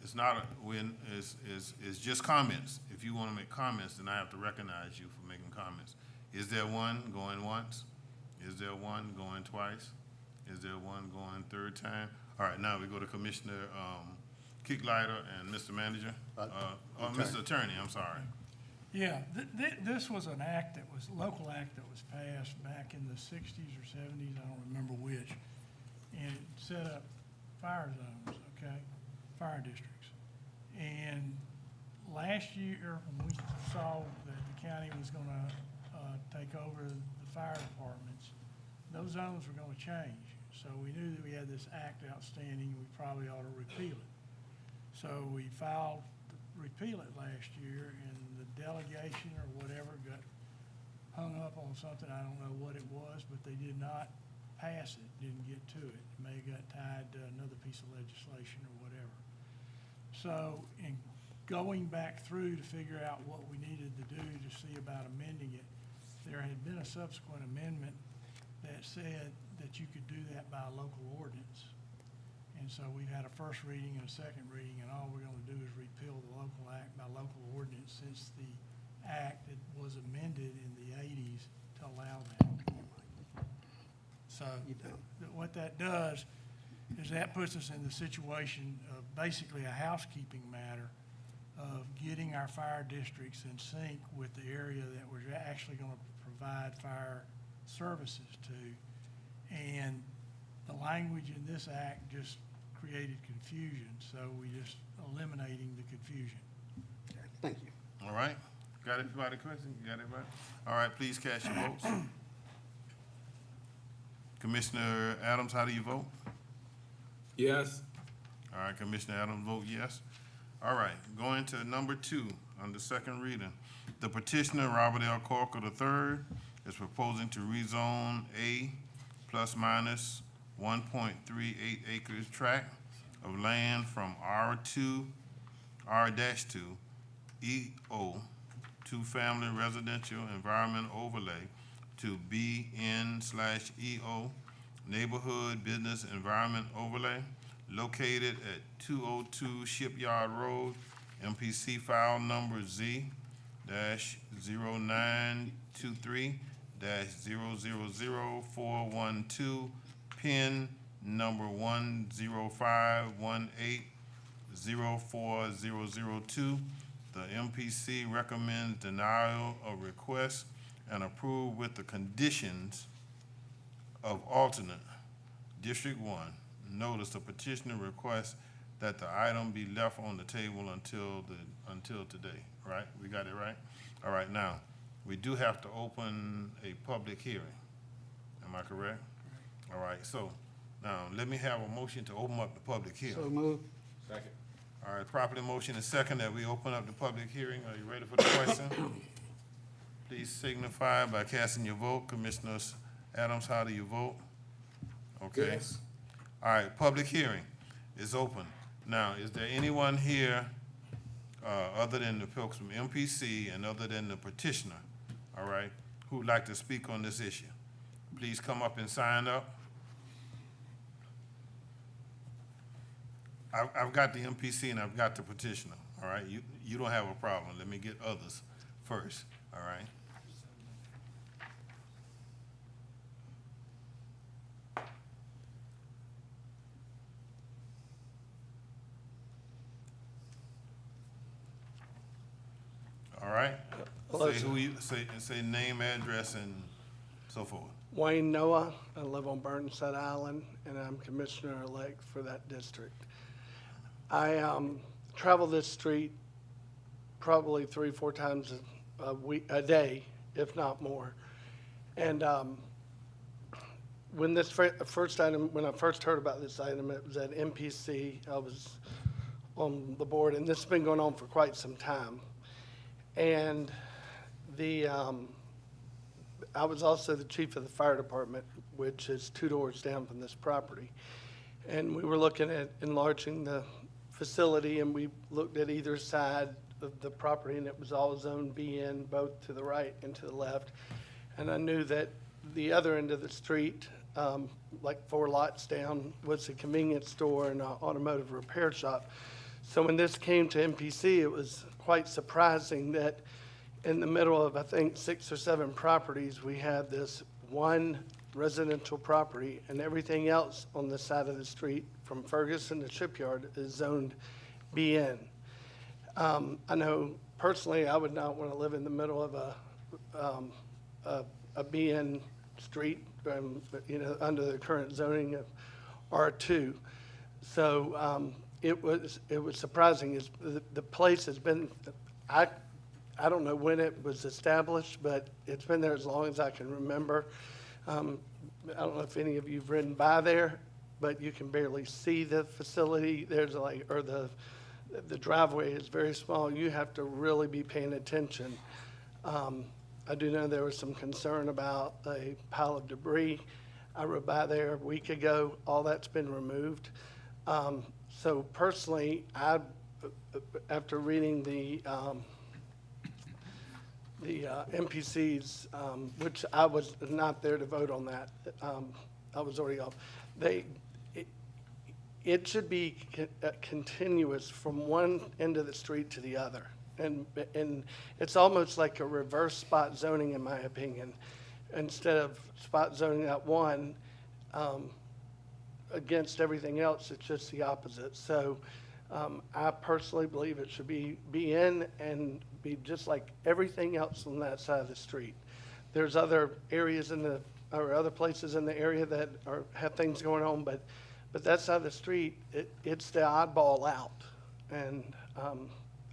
It's not, it's just comments. If you want to make comments, then I have to recognize you for making comments. Is there one going once? Is there one going twice? Is there one going third time? All right, now we go to Commissioner Kicklighter and Mr. Manager, Mr. Attorney, I'm sorry. Yeah, this was an act that was, local act that was passed back in the sixties or seventies, I don't remember which. And it set up fire zones, okay, fire districts. And last year, when we saw that the county was gonna, take over the fire departments, those zones were gonna change. So we knew that we had this act outstanding, we probably ought to repeal it. So we filed to repeal it last year, and the delegation or whatever got hung up on something, I don't know what it was, but they did not pass it, didn't get to it. It may have got tied to another piece of legislation or whatever. So in going back through to figure out what we needed to do to see about amending it, there had been a subsequent amendment that said that you could do that by a local ordinance. And so we've had a first reading and a second reading, and all we're gonna do is repeal the local act by local ordinance, since the act that was amended in the eighties to allow that. So what that does is that puts us in the situation of basically a housekeeping matter of getting our fire districts in sync with the area that we're actually gonna provide fire services to. And the language in this act just created confusion, so we just eliminating the confusion. Thank you. All right, got everybody question? You got everybody? All right, please cast your votes. Commissioner Adams, how do you vote? Yes. All right, Commissioner Adams vote yes. All right, going to number 2 on the second reading. The petitioner, Robert L. Corker III, is proposing to rezone a plus minus 1.38 acres tract of land from R2, R-2, EO, two-family residential environment overlay, to BN/EO, neighborhood business environment overlay, located at 202 Shipyard Road, MPC file number Z-023-000412, PIN number 105180402. The MPC recommends denial of request and approve with the conditions of alternate. District 1, notice the petitioner requests that the item be left on the table until today, right? We got it right? All right, now, we do have to open a public hearing. Am I correct? All right, so now let me have a motion to open up the public hearing. So move. Second. All right, properly motion and second that we open up the public hearing. Are you ready for the question? Please signify by casting your vote. Commissioner Adams, how do you vote? Okay. Yes. All right, public hearing is open. Now, is there anyone here, other than the folks from MPC and other than the petitioner, all right, who'd like to speak on this issue? Please come up and sign up. I've got the MPC and I've got the petitioner, all right? You don't have a problem. Let me get others first, all right? All right? Say who you, say name, address, and so forth. Wayne Noah, I live on Burnside Island, and I'm commissioner-elect for that district. I travel this street probably 3 or 4 times a day, if not more. And when this first item, when I first heard about this item, it was at MPC. I was on the board, and this has been going on for quite some time. And I was also the chief of the fire department, which is 2 doors down from this property. And we were looking at enlarging the facility, and we looked at either side of the property, and it was all zone BN, both to the right and to the left. And I knew that the other end of the street, like 4 lots down, was a convenience store and an automotive repair shop. So when this came to MPC, it was quite surprising that in the middle of, I think, 6 or 7 properties, we had this one residential property, and everything else on the side of the street from Ferguson to Shipyard is zoned BN. I know personally, I would not want to live in the middle of a BN street, under the current zoning of R2. So it was surprising. The place has been, I don't know when it was established, but it's been there as long as I can remember. I don't know if any of you've ridden by there, but you can barely see the facility. There's the driveway is very small. You have to really be paying attention. I do know there was some concern about a pile of debris. I rode by there a week ago. All that's been removed. So personally, after reading the MPCs, which I was not there to vote on that, I was already off. It should be continuous from one end of the street to the other. And it's almost like a reverse spot zoning, in my opinion. Instead of spot zoning that one against everything else, it's just the opposite. So I personally believe it should be in and be just like everything else on that side of the street. There's other areas or other places in the area that have things going on, but that side of the street, it's the oddball out. And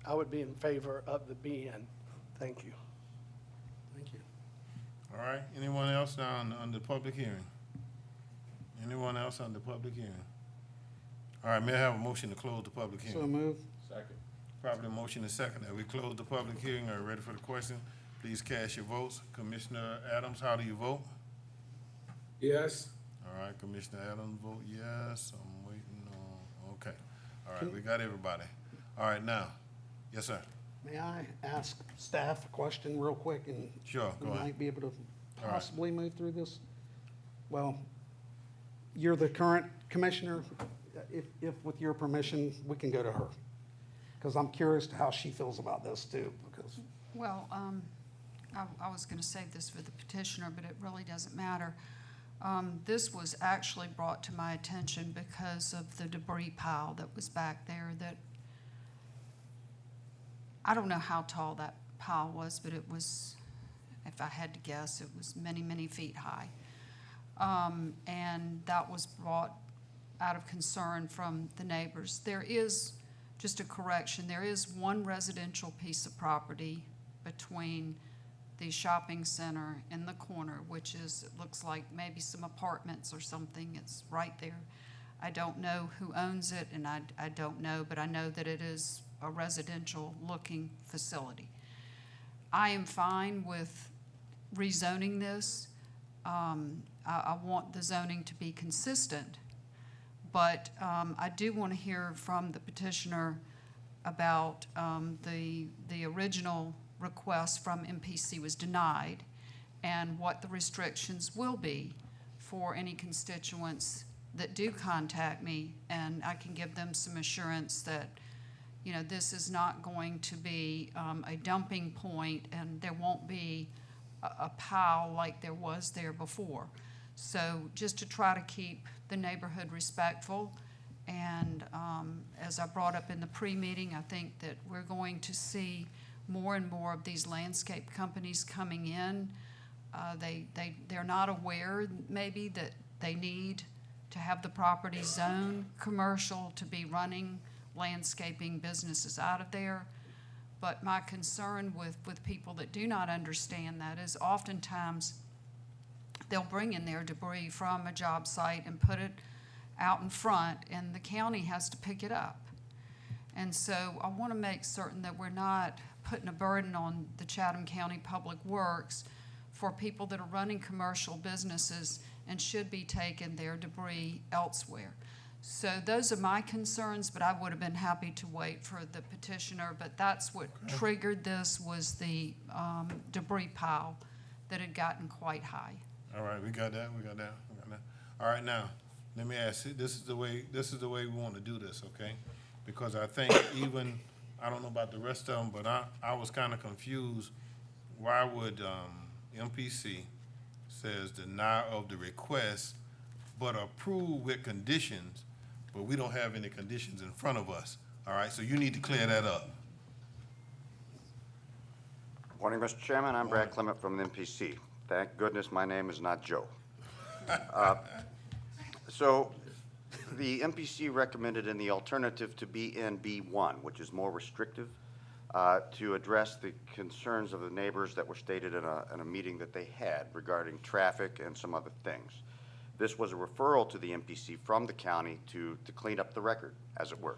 I would be in favor of the BN. Thank you. Thank you. All right, anyone else now on the public hearing? Anyone else on the public hearing? All right, may I have a motion to close the public hearing? So moved. Second. Properly motion is second that we close the public hearing. Are you ready for the question? Please cast your votes. Commissioner Adams, how do you vote? Yes. All right, Commissioner Adams vote yes. I'm waiting on, okay. All right, we got everybody. All right, now, yes, sir. May I ask staff a question real quick? And Sure, go we ahead. might be able to right. possibly move through this. Well, you're the current commissioner. If with your permission, we can go to her. Because I'm curious to how she feels about this too, because. Well, I was going to save this for the petitioner, but it really doesn't matter. This was actually brought to my attention because of the debris pile that was back there that, I don't know how tall that pile was, but it was, if I had to guess, it was many, many feet high. And that was brought out of concern from the neighbors. There is, just a correction, there is one residential piece of property between the shopping center in the corner, which is, it looks like maybe some apartments or something. It's right there. I don't know who owns it, and I don't know, but I know that it is a residential-looking facility. I am fine with rezoning this. I want the zoning to be consistent, but I do want to hear from the petitioner about the original request from MPC was denied and what the restrictions will be for any constituents that do contact me, and I can give them some assurance that, you know, this is not going to be a dumping point and there won't be a pile like there was there before. So just to try to keep the neighborhood respectful, and as I brought up in the pre-meeting, I think that we're going to see more and more of these landscape companies coming in. They're not aware maybe that they need to have the property zone commercial to be running landscaping businesses out of there. But my concern with people that do not understand that is oftentimes they'll bring in their debris from a job site and put it out in front, and the county has to pick it up. And so I want to make certain that we're not putting a burden on the Chatham County Public Works for people that are running commercial businesses and should be taking their debris elsewhere. So those are my concerns, but I would have been happy to wait for the petitioner, but that's what triggered this, was the debris pile that had gotten quite high. All right, we got that. All right, now, let me ask you, this is the way we want to do this, okay? Because I think even, I don't know about the rest of them, but I was kind of confused why would, MPC says deny of the request, but approve with conditions, but we don't have any conditions in front of us? All right, so you need to clear that up. Morning, Mr. Chairman. I'm Brad Clement from the MPC. Thank goodness my name is not Joe. So the MPC recommended in the alternative to be in B1, which is more restrictive, to address the concerns of the neighbors that were stated in a meeting that they had regarding traffic and some other things. This was a referral to the MPC from the county to clean up the record, as it were,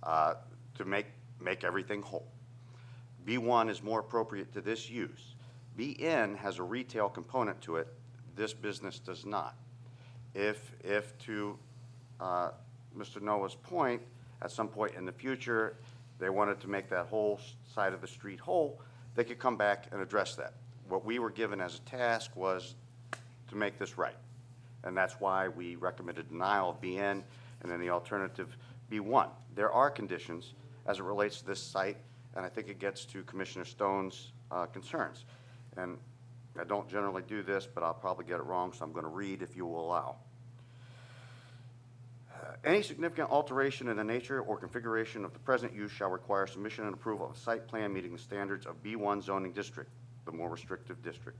to make everything whole. B1 is more appropriate to this use. BN has a retail component to it. This business does not. If to Mr. Noah's point, at some point in the future, they wanted to make that whole side of the street whole, they could come back and address that. What we were given as a task was to make this right. And that's why we recommended denial of BN and then the alternative B1. There are conditions as it relates to this site, and I think it gets to Commissioner Stone's concerns. And I don't generally do this, but I'll probably get it wrong, so I'm going to read if you will allow. Any significant alteration in the nature or configuration of the present use shall require submission and approval of a site plan meeting the standards of B1 zoning district, the more restrictive district,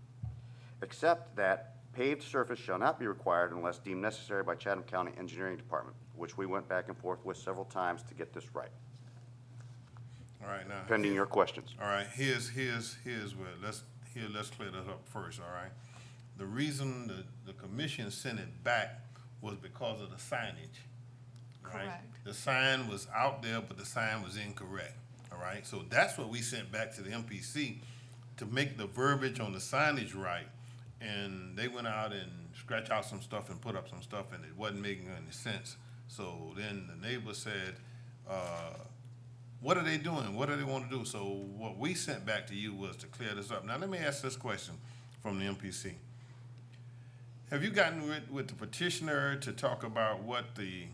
except that paved surface shall not be required unless deemed necessary by Chatham County Engineering Department, which we went back and forth with several times to get this right. All right, now. Pending your questions. All right, here's where, let's clear this up first, all right? The reason the commission sent it back was because of the signage, right? Correct. The sign was out there, but the sign was incorrect, all right? So that's what we sent back to the MPC to make the verbiage on the signage right. And they went out and scratched out some stuff and put up some stuff, and it wasn't making any sense. So then the neighbor said, what are they doing? What do they want to do? So what we sent back to you was to clear this up. Now, let me ask this question from the MPC. Have you gotten with the petitioner to talk about what the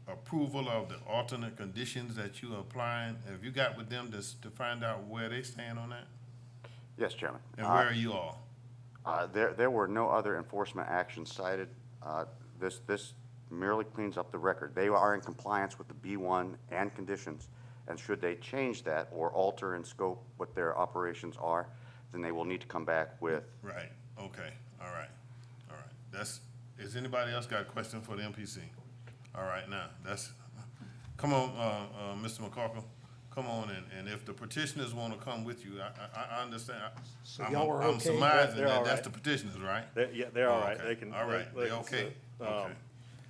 approval of the alternate conditions that you are applying? Have you got with them to find out where they stand on that? Yes, Chairman. And where are you all? There were no other enforcement actions cited. This merely cleans up the record. They are in compliance with the B1 and conditions, and should they change that or alter in scope what their operations are, then they will need to come back with. Right, okay, all right. Has anybody else got a question for the MPC? All right, now, come on, Mr. McCorkle, come on, and if the petitioners want to come with you, I understand. So y'all are I'm okay? surmising They're that all that's right. the petitioners, right? Yeah, they're all right. Okay. They can. All right, they they okay? can, Okay.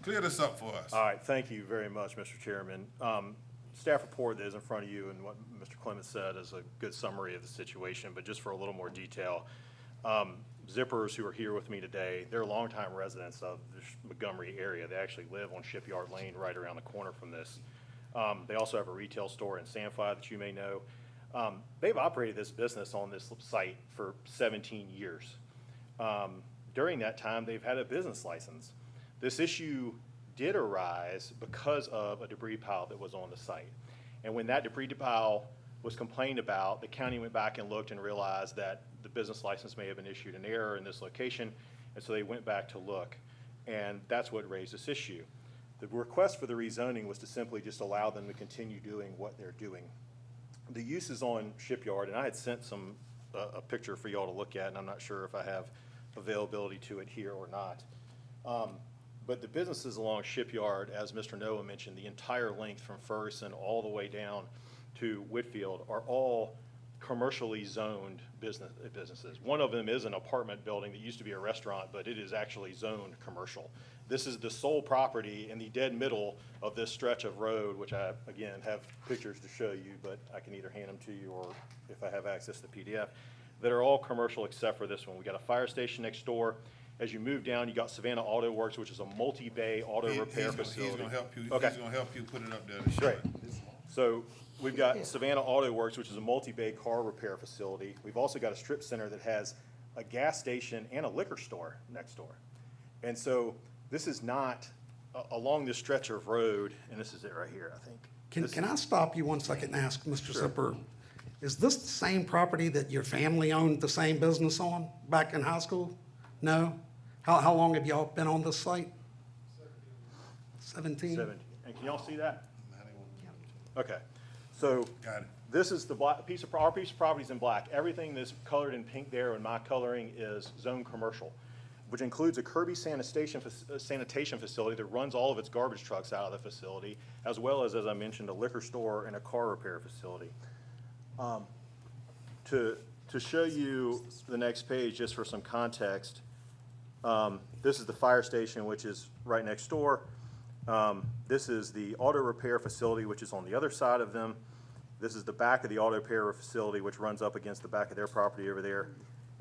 Clear this up for us. All right, thank you very much, Mr. Chairman. Staff report that is in front of you and what Mr. Clement said is a good summary of the situation, but just for a little more detail. Zippers who are here with me today, they're longtime residents of the Montgomery area. They actually live on Shipyard Lane right around the corner from this. They also have a retail store in Sanfly that you may know. They've operated this business on this site for 17 years. During that time, they've had a business license. This issue did arise because of a debris pile that was on the site. And when that debris pile was complained about, the county went back and looked and realized that the business license may have been issued in error in this location, and so they went back to look. And that's what raised this issue. The request for the rezoning was to simply just allow them to continue doing what they're doing. The use is on Shipyard, and I had sent a picture for y'all to look at, and I'm not sure if I have availability to it here or not. But the businesses along Shipyard, as Mr. Noah mentioned, the entire length from Ferguson all the way down to Whitfield are all commercially zoned businesses. One of them is an apartment building that used to be a restaurant, but it is actually zoned commercial. This is the sole property in the dead middle of this stretch of road, which I, again, have pictures to show you, but I can either hand them to you or if I have access to the PDF, that are all commercial except for this one. We got a fire station next door. As you move down, you got Savannah Auto Works, which is a multi-bay auto repair facility. He's gonna help you. Okay. He's gonna help you put it up there to show Great. it. So we've got Savannah Auto Works, which is a multi-bay car repair facility. We've also got a strip center that has a gas station and a liquor store next door. And so this is not along this stretch of road, and this is it right here, I think. Can I stop you 1 second and ask Mr. Sure. Zipper, Is this the same property that your family owned the same business on back in high school? No? How long have y'all been on this site? 17? 17. And can y'all see that? Okay, so this is the black piece of, our piece of property is in black. Everything that's colored in pink there and my coloring is zone commercial, which includes a Kirby sanitation facility that runs all of its garbage trucks out of the facility, as well as I mentioned, a liquor store and a car repair facility. To show you the next page, just for some context, this is the fire station, which is right next door. This is the auto repair facility, which is on the other side of them. This is the back of the auto repair facility, which runs up against the back of their property over there.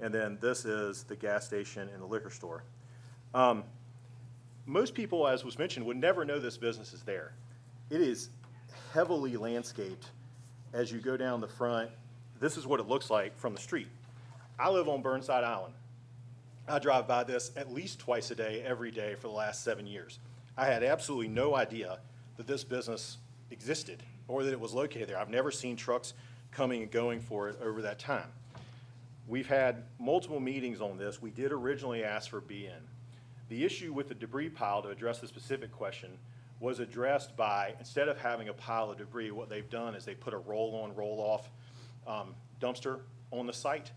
And then this is the gas station and the liquor store. Most people, as was mentioned, would never know this business is there. It is heavily landscaped as you go down the front. This is what it looks like from the street. I live on Burnside Island. I drive by this at least twice a day, every day for the last 7 years. I had absolutely no idea that this business existed or that it was located there. I've never seen trucks coming and going for it over that time. We've had multiple meetings on this. We did originally ask for BN. The issue with the debris pile, to address the specific question, was addressed by, instead of having a pile of debris, what they've done is they put a roll-on, roll-off dumpster on the site,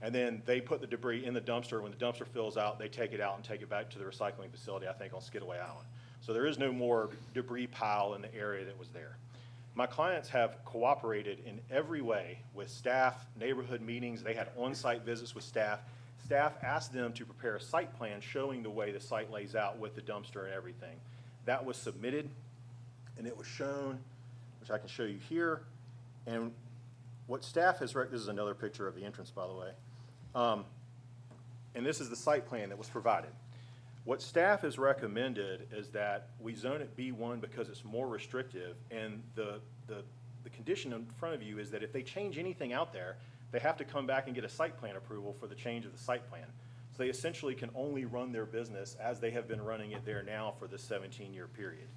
and then they put the debris in the dumpster. When the dumpster fills out, they take it out and take it back to the recycling facility, I think, on Skidaway Island. So there is no more debris pile in the area that was there. My clients have cooperated in every way with staff, neighborhood meetings. They had on-site visits with staff. Staff asked them to prepare a site plan showing the way the site lays out with the dumpster and everything. That was submitted, and it was shown, which I can show you here. And what staff has, this is another picture of the entrance, by the way. And this is the site plan that was provided. What staff has recommended is that we zone it B1 because it's more restrictive, and the condition in front of you is that if they change anything out there, they have to come back and get a site plan approval for the change of the site plan. So they essentially can only run their business as they have been running it there now for this 17-year period.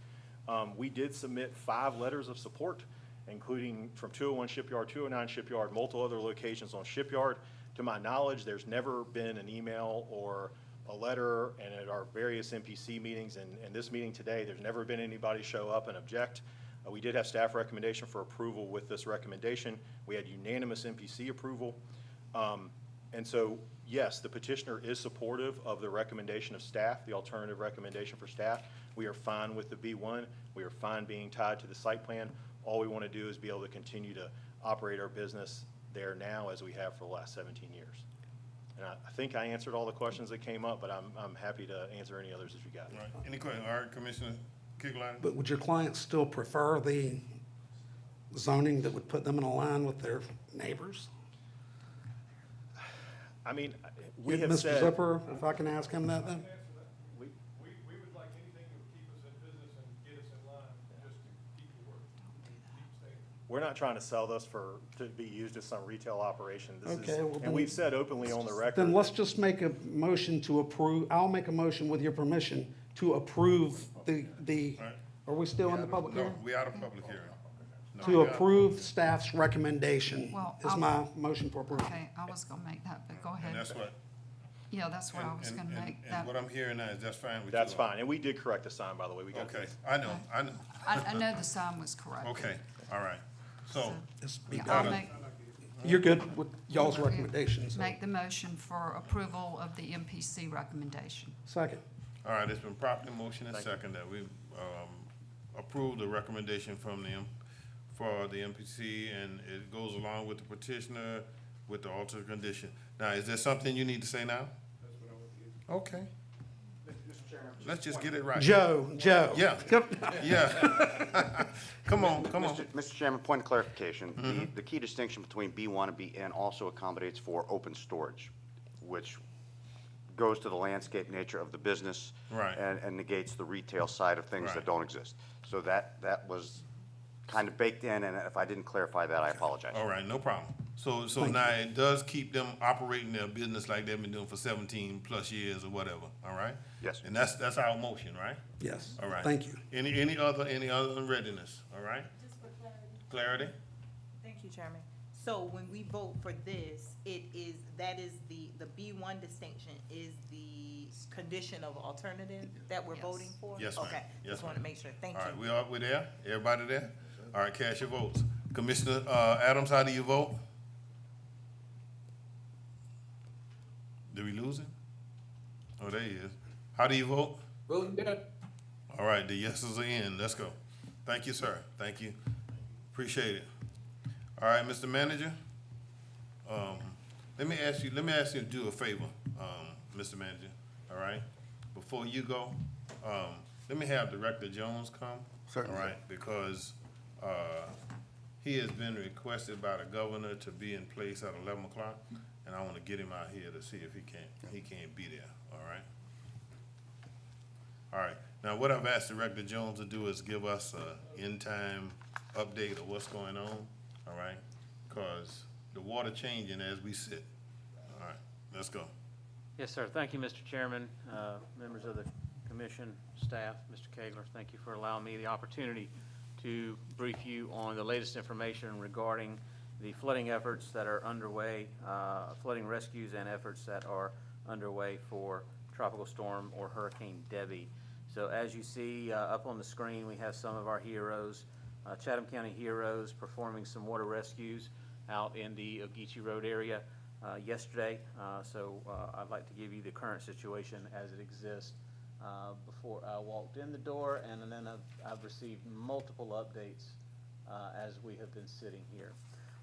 We did submit 5 letters of support, including from 201 Shipyard, 209 Shipyard, multiple other locations on Shipyard. To my knowledge, there's never been an email or a letter, and at our various MPC meetings and this meeting today, there's never been anybody show up and object. We did have staff recommendation for approval with this recommendation. We had unanimous MPC approval. And so, yes, the petitioner is supportive of the recommendation of staff, the alternative recommendation for staff. We are fine with the B1. We are fine being tied to the site plan. All we want to do is be able to continue to operate our business there now as we have for the last 17 years. And I think I answered all the questions that came up, but I'm happy to answer any others if you got. All right. Any questions? All right, Commissioner Kickline? But would your clients still prefer the zoning that would put them in a line with their neighbors? I mean, we have Mr. said. Zipper, if I can ask him that then? We would like anything that would keep us in business and get us in line, just to keep the work, keep staying. We're not trying to sell this to be used as some retail operation. This is, Okay, well, and then- we've said openly on the record. Then let's just make a motion to approve, I'll make a motion with your permission to approve are we still in the public No, hearing? we out of public hearing. No, To we out. approve staff's recommendation Well, is my motion for approval. Okay, I was gonna make that, but go ahead. And that's what. Yeah, that's what I was gonna make. And That, what I'm hearing now is that's fine with you? That's fine. And we did correct the sign, by the way. We got Okay, I know. I know the sign was correct. Okay, all right. So. Yeah, I'll make, You're good with y'all's recommendations? make the motion for approval of the MPC recommendation. Second. All right, it's been properly motion and second that we approve the recommendation from for the MPC, and it goes along with the petitioner with the altered condition. Now, is there something you need to say now? Okay. Let's just get it right. Joe. Yeah, yeah. Come on. Mr. Chairman, point of clarification. The key distinction between B1 and BN also accommodates for open storage, which goes to the landscape nature of the business. Right. And negates the retail side of things that Right. don't exist. So that was kind of baked in, and if I didn't clarify that, I apologize. All right, no problem. So now it does keep them operating their business like they've been doing for 17+ years or whatever, all right? Yes. And that's our motion, right? Yes. All right. Thank you. Any other readiness, all right? Just for clarity. Clarity? Thank you, Chairman. So when we vote for this, that is the B1 distinction is the condition of alternative that we're voting for? Yes, ma'am. Okay, Yes, just want to ma'am. make sure. Thank you. All right, we there? Everybody there? All right, cast your votes. Commissioner Adams, how do you vote? Did we lose him? Oh, there he is. How do you vote? Voting yes. All right, the yeses are in. Let's go. Thank you, sir. Thank you. Appreciate it. All right, Mr. Manager. Let me ask you to do a favor, Mr. Manager. All right? Before you go, let me have Director Jones come. Certainly. All right, because he has been requested by the governor to be in place at 11 o'clock, and I want to get him out here to see if he can't be there. All right? All right. Now, what I've asked Director Jones to do is give us a in-time update of what's going on, all right? Because the water changing as we sit. All right, let's go. Yes, sir. Thank you, Mr. Chairman, members of the commission, staff, Mr. Kegler. Thank you for allowing me the opportunity to brief you on the latest information regarding the flooding efforts that are underway, flooding rescues and efforts that are underway for Tropical Storm or Hurricane Debbie. So as you see up on the screen, we have some of our heroes, Chatham County heroes, performing some water rescues out in the Ogeechee Road area yesterday. I'd like to give you the current situation as it exists before I walked in the door, and then I've received multiple updates as we have been sitting here.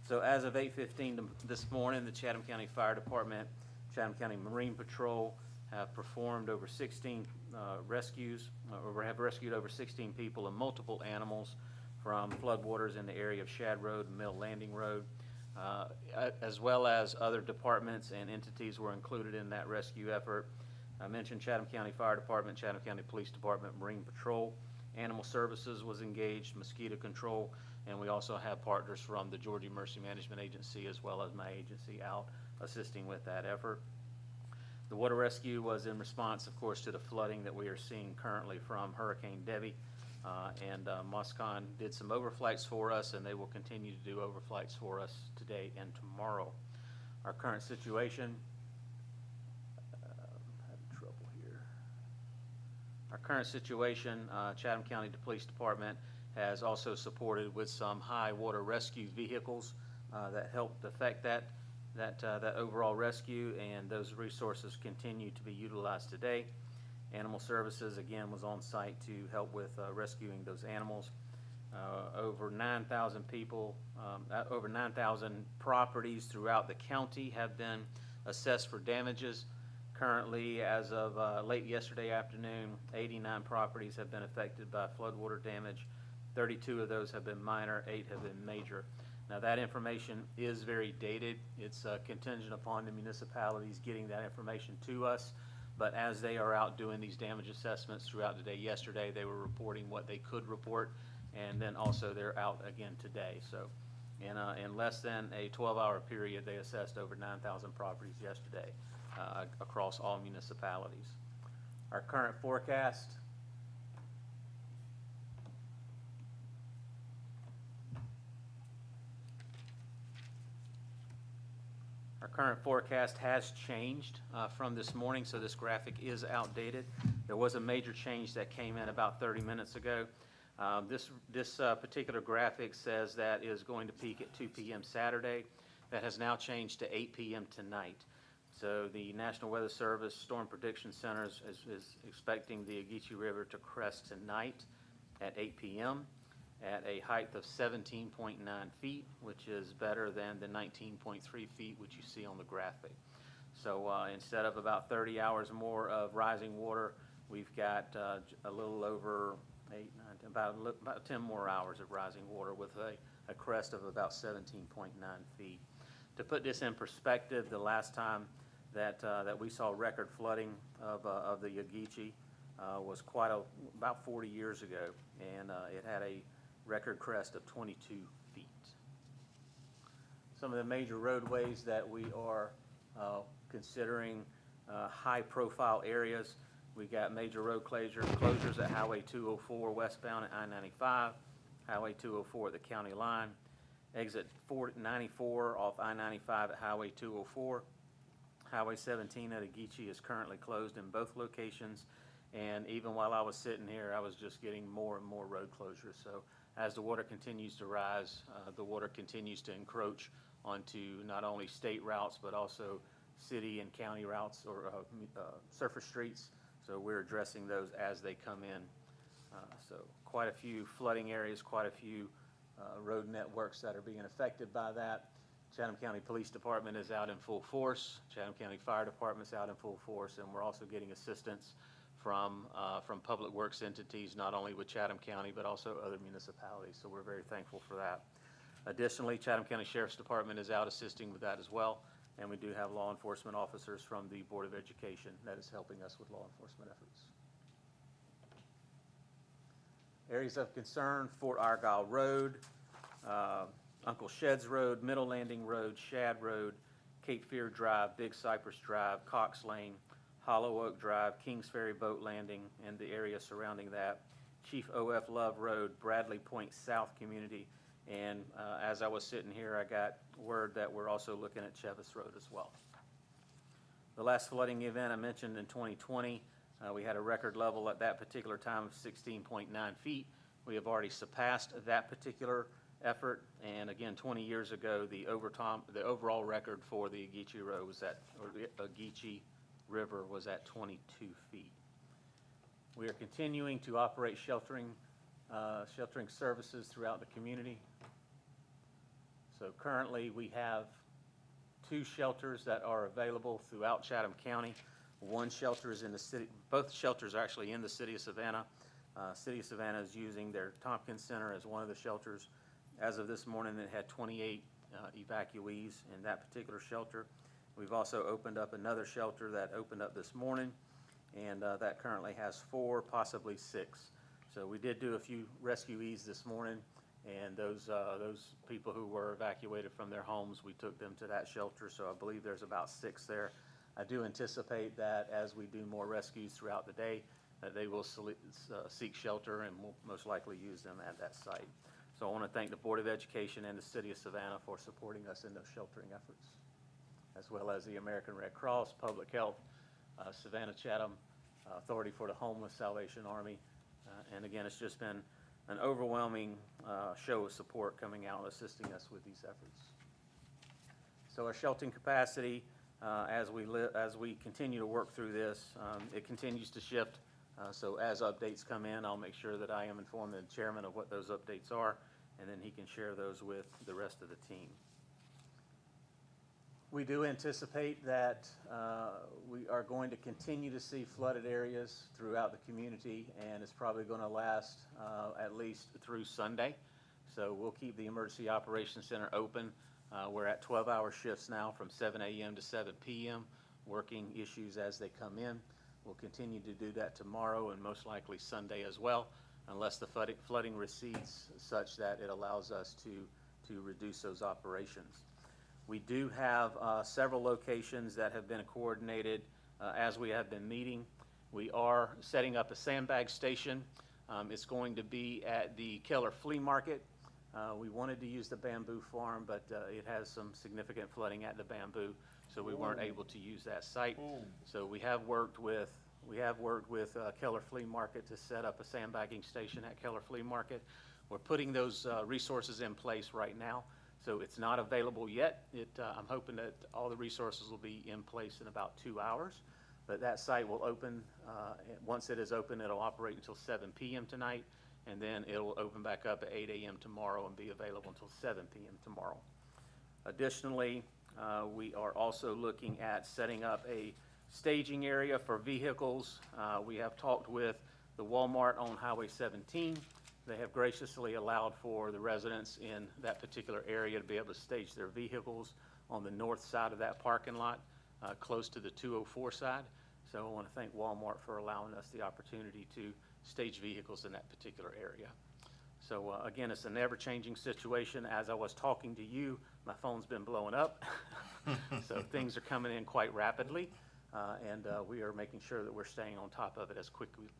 So as of 8:15 this morning, the Chatham County Fire Department, Chatham County Marine Patrol have performed over 16 rescues, or have rescued over 16 people and multiple animals from floodwaters in the area of Shad Road and Mill Landing Road, as well as other departments and entities were included in that rescue effort. I mentioned Chatham County Fire Department, Chatham County Police Department, Marine Patrol, Animal Services was engaged, mosquito control, and we also have partners from the Georgia Emergency Management Agency as well as my agency out assisting with that effort. The water rescue was in response, of course, to the flooding that we are seeing currently from Hurricane Debbie. MOSCON did some overflights for us, and they will continue to do overflights for us today and tomorrow. Our current situation, having trouble here. Our current situation, Chatham County Police Department has also supported with some high water rescue vehicles that helped effect that overall rescue, and those resources continue to be utilized today. Animal Services, again, was on site to help with rescuing those animals. Over 9,000 people, over 9,000 properties throughout the county have been assessed for damages. Currently, as of late yesterday afternoon, 89 properties have been affected by floodwater damage. 32 of those have been minor, 8 have been major. Now, that information is very dated. It's contingent upon the municipalities getting that information to us. But as they are out doing these damage assessments throughout the day yesterday, they were reporting what they could report, and then also they're out again today. So in less than a 12-hour period, they assessed over 9,000 properties yesterday across all municipalities. Our current forecast, has changed from this morning, so this graphic is outdated. There was a major change that came in about 30 minutes ago. This particular graphic says that is going to peak at 2 p.m. Saturday. That has now changed to 8 p.m. tonight. So the National Weather Service Storm Prediction Center is expecting the Ogeechee River to crest tonight at 8 p.m. at a height of 17.9 feet, which is better than the 19.3 feet which you see on the graphic. So instead of about 30 hours more of rising water, we've got a little over 8, 9, 10, about 10 more hours of rising water with a crest of about 17.9 feet. To put this in perspective, the last time that we saw record flooding of the Ogeechee was about 40 years ago, and it had a record crest of 22 feet. Some of the major roadways that we are considering high-profile areas, we got major road closures at Highway 204 westbound at I-95, Highway 204 at the county line, exit 94 off I-95 at Highway 204. Highway 17 at Ageechee is currently closed in both locations, and even while I was sitting here, I was just getting more and more road closures. So as the water continues to rise, the water continues to encroach onto not only state routes, but also city and county routes or surface streets. So we're addressing those as they come in. So quite a few flooding areas, quite a few road networks that are being affected by that. Chatham County Police Department is out in full force. Chatham County Fire Department's out in full force, and we're also getting assistance from public works entities, not only with Chatham County, but also other municipalities. So we're very thankful for that. Additionally, Chatham County Sheriff's Department is out assisting with that as well, and we do have law enforcement officers from the Board of Education that is helping us with law enforcement efforts. Areas of concern: Fort Argyle Road, Uncle Shed's Road, Middle Landing Road, Shad Road, Cape Fear Drive, Big Cypress Drive, Cox Lane, Hollow Oak Drive, Kings Ferry Boat Landing, and the area surrounding that, Chief O.F. Love Road, Bradley Point South Community, and as I was sitting here, I got word that we're also looking at Chevis Road as well. The last flooding event I mentioned in 2020, we had a record level at that particular time of 16.9 feet. We have already surpassed that particular effort, and again, 20 years ago, the overall record for the Ageechee Road was at, or the Ageechee River was at 22 feet. We are continuing to operate sheltering services throughout the community. So currently, we have 2 shelters that are available throughout Chatham County. One shelter is in the city, both shelters are actually in the city of Savannah. City of Savannah is using their Tompkins Center as one of the shelters. As of this morning, it had 28 evacuees in that particular shelter. We've also opened up another shelter that opened up this morning, and that currently has 4, possibly 6. So we did do a few rescuees this morning, and those people who were evacuated from their homes, we took them to that shelter. So I believe there's about 6 there. I do anticipate that as we do more rescues throughout the day, that they will seek shelter, and we'll most likely use them at that site. So I want to thank the Board of Education and the City of Savannah for supporting us in those sheltering efforts, as well as the American Red Cross, Public Health, Savannah Chatham Authority for the Homeless, Salvation Army. And again, it's just been an overwhelming show of support coming out and assisting us with these efforts. So our sheltering capacity, as we continue to work through this, it continues to shift. So as updates come in, I'll make sure that I am informing the chairman of what those updates are, and then he can share those with the rest of the team. We do anticipate that we are going to continue to see flooded areas throughout the community, and it's probably going to last at least through Sunday. So we'll keep the Emergency Operations Center open. We're at 12-hour shifts now from 7 a.m. to 7 p.m., working issues as they come in. We'll continue to do that tomorrow and most likely Sunday as well, unless the flooding recedes such that it allows us to reduce those operations. We do have several locations that have been coordinated as we have been meeting. We are setting up a sandbag station. It's going to be at the Keller Flea Market. We wanted to use the bamboo farm, but it has some significant flooding at the bamboo, so we weren't able to use that site. So we have worked with Keller Flea Market to set up a sandbagging station at Keller Flea Market. We're putting those resources in place right now. So it's not available yet. I'm hoping that all the resources will be in place in about 2 hours. But that site will open, once it is open, it'll operate until 7 p.m. tonight, and then it'll open back up at 8 a.m. tomorrow and be available until 7 p.m. tomorrow. Additionally, we are also looking at setting up a staging area for vehicles. We have talked with the Walmart on Highway 17. They have graciously allowed for the residents in that particular area to be able to stage their vehicles on the north side of that parking lot, close to the 204 side. So I want to thank Walmart for allowing us the opportunity to stage vehicles in that particular area. So again, it's an ever-changing situation. As I was talking to you, my phone's been blowing up. So things are coming in quite rapidly, and we are making sure that we're staying on top of it as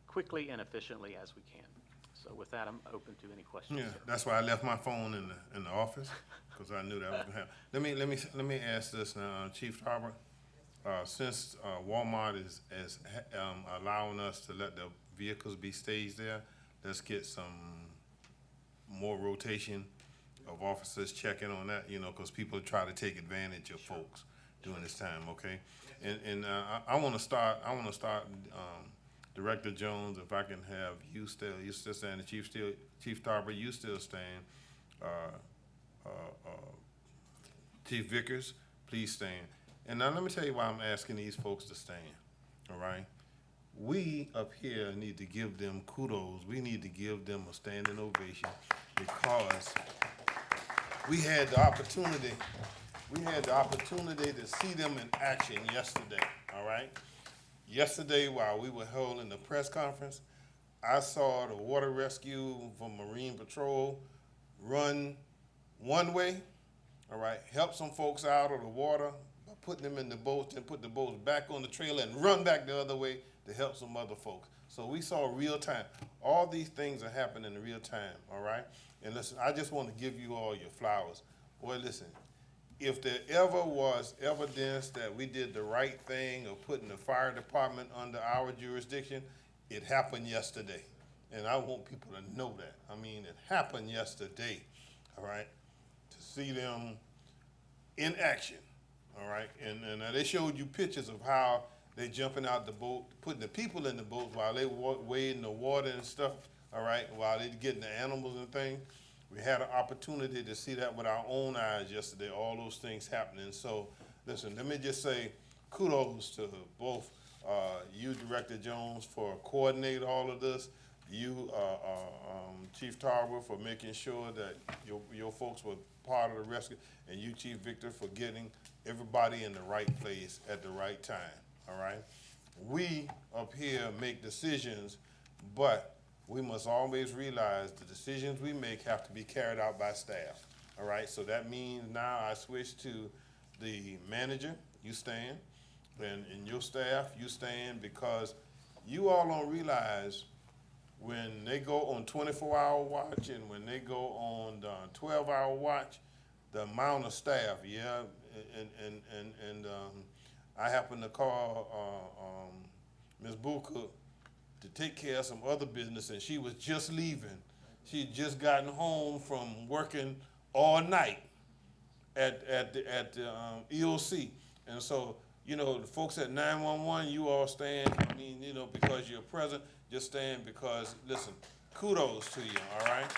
quickly and efficiently as we can. So So with that, I'm open to any questions. Yeah, that's why I left my phone in the office, because I knew that was gonna happen. Let me ask this now, Chief Tarbert. Since Walmart is allowing us to let the vehicles be staged there, let's get some more rotation of officers checking on that, you know, because people try to take advantage of folks during this time, okay? And I want to start, Director Jones, if I can have you still standing, Chief Tarbert, you still stand. Chief Vickers, please stand. And now let me tell you why I'm asking these folks to stand, all right? We up here need to give them kudos. We need to give them a standing ovation because we had the opportunity to see them in action yesterday, all right? Yesterday, while we were holding the press conference, I saw the water rescue from Marine Patrol run one way, all right, help some folks out of the water, putting them in the boats and put the boats back on the trailer and run back the other way to help some other folks. So we saw real time. All these things are happening in real time, all right? And listen, I just want to give you all your flowers. Boy, listen, if there ever was evidence that we did the right thing of putting the fire department under our jurisdiction, it happened yesterday. And I want people to know that. I mean, it happened yesterday, all right? To see them in action. All right, and they showed you pictures of how they jumping out the boat, putting the people in the boat while they wading the water and stuff, all right, while they getting the animals and things. We had an opportunity to see that with our own eyes yesterday, all those things happening. So, listen, let me just say kudos to both you, Director Jones, for coordinating all of this, you, Chief Tarbert, for making sure that your folks were part of the rescue, and you, Chief Victor, for getting everybody in the right place at the right time, all right? We up here make decisions, but we must always realize the decisions we make have to be carried out by staff, all right? So that means now I switch to the manager, you stand, and your staff, you stand, because you all don't realize when they go on 24-hour watch and when they go on 12-hour watch, the amount of staff, yeah, and I happened to call Ms. Buka to take care of some other business, and she was just leaving. She had just gotten home from working all night at the EOC, and so, you know, the folks at 911, you all stand, I mean, you know, because you're present, just stand because, listen, kudos to you, all right?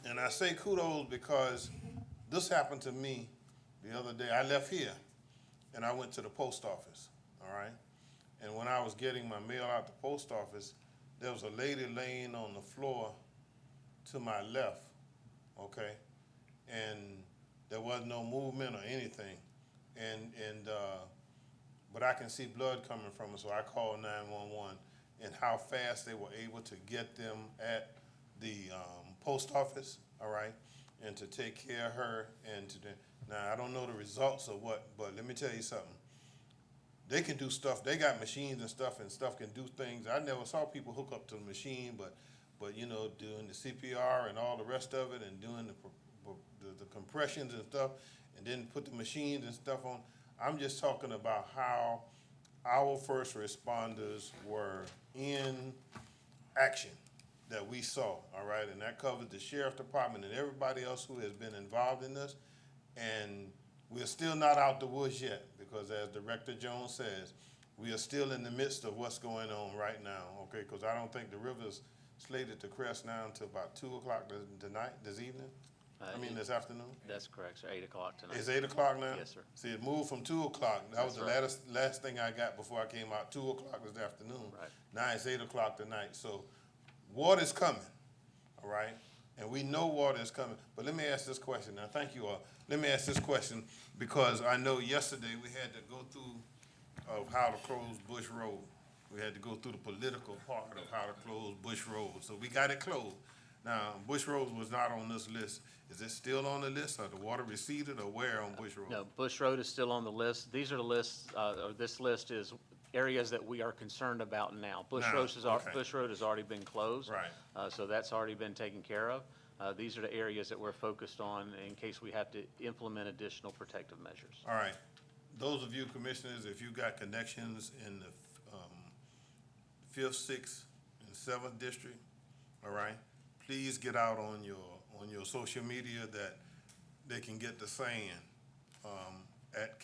And I say kudos because this happened to me the other day. I left here and I went to the post office, all right? And when I was getting my mail out the post office, there was a lady laying on the floor to my left, okay? And there was no movement or anything. But I can see blood coming from her, so I called 911, and how fast they were able to get them at the post office, all right, and to take care of her. Now, I don't know the results of what, but let me tell you something. They can do stuff. They got machines and stuff can do things. I never saw people hook up to the machine, but you know, doing the CPR and all the rest of it, and doing the compressions and stuff, and then put the machines and stuff on. I'm just talking about how our first responders were in action that we saw, all right? And that covers the sheriff department and everybody else who has been involved in this. And we're still not out the woods yet, because as Director Jones says, we are still in the midst of what's going on right now, okay? Because I don't think the river's slated to crest now until about 2 o'clock this evening? This afternoon? That's correct, sir, 8 o'clock tonight. It's 8 o'clock now? Yes, sir. See, it moved from 2 o'clock. That was That's the last thing I got before I came out, 2 o'clock this afternoon. Right. Now it's 8 o'clock tonight. So water's coming, all right? And we know water is coming. But let me ask this question. Now, thank you all. Let me ask this question, because I know yesterday we had to go through of how to close Bush Road. We had to go through the political part of how to close Bush Road. So we got it closed. Now, Bush Road was not on this list. Is it still on the list, or the water receded, or where on Bush Road? No, Bush Road is still on the list. These are the lists, or this list is areas that we are concerned about now. Bush Now, Road has, okay. Bush Road has already been closed. Right. So that's already been taken care of. These are the areas that we're focused on in case we have to implement additional protective measures. All right. Those of you commissioners, if you got connections in the 5th, 6th, and 7th district, all right, please get out on your social media that they can get the sand at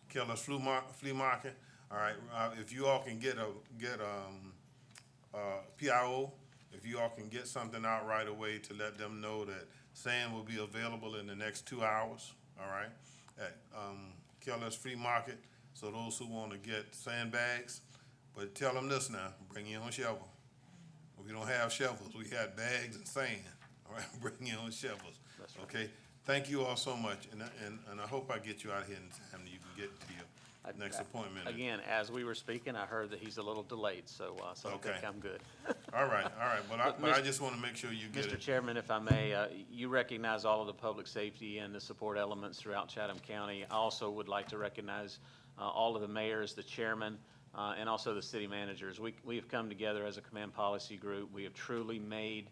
Keller's Flea Market. All right, if you all can get PIO, if you all can get something out right away to let them know that sand will be available in the next 2 hours, all right, at Keller's Flea Market. So those who want to get sandbags, but tell them this now, bring your own shovel. We don't have shovels, we had bags and sand, all right, bring your own shovels. Okay, thank you all so much, and I hope I get you out here in time that you can get to your next appointment. Again, as we were speaking, I heard that he's a little delayed, so I think I'm good. All right, but I just want to make sure you get it. Mr. Chairman, if I may, you recognize all of the public safety and the support elements throughout Chatham County. I also would like to recognize all of the mayors, the chairman, and also the city managers. We have come together as a command policy group. We have truly made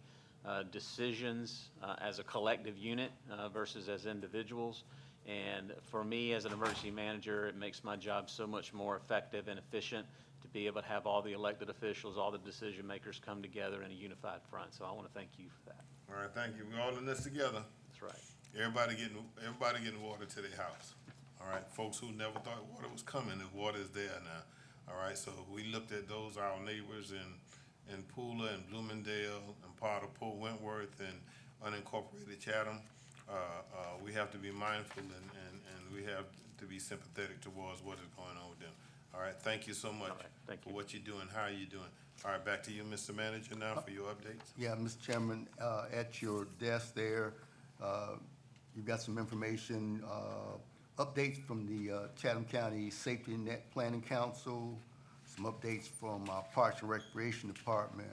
decisions as a collective unit versus as individuals. And for me, as an emergency manager, it makes my job so much more effective and efficient to be able to have all the elected officials, all the decision makers come together in a unified front. So I want to thank you for that. All right, thank you. We're all in this together. That's right. Everybody getting water to their house. All right, folks who never thought water was coming, the water is there now. All right, so we looked at those, our neighbors in Pooler and Bloomingdale and part of Port Wentworth and unincorporated Chatham. We have to be mindful and we have to be sympathetic towards what is going on with them. All right, thank you so much for what you're doing, how you're doing. All right, back to you, Mr. Manager, now for your updates. Yeah, Mr. Chairman, at your desk there, you've got some information, updates from the Chatham County Safety Net Planning Council, some updates from our Parks and Recreation Department,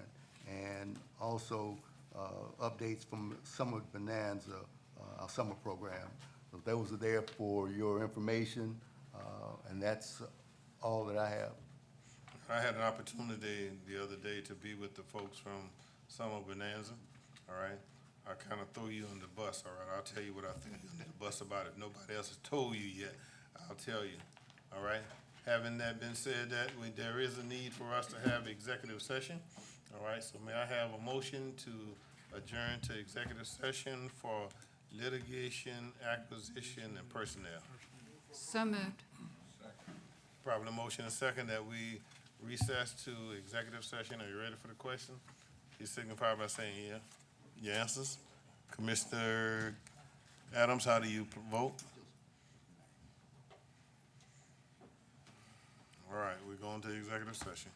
and also updates from Summer Bonanza, our summer program. So those are there for your information, and that's all that I have. I had an opportunity the other day to be with the folks from Summer Bonanza, all right? I kind of throw you on the bus, all right? I'll tell you what I threw you under the bus about it. Nobody else has told you yet. I'll tell you, all right? Having that been said, there is a need for us to have executive session, all right? So may I have a motion to adjourn to executive session for litigation, acquisition, and personnel? So moved. Probably motion and second that we recess to executive session. Are you ready for the question? You signify by saying yeah. Your answers? Commissioner Adams, how do you vote? All right, we're going to executive session.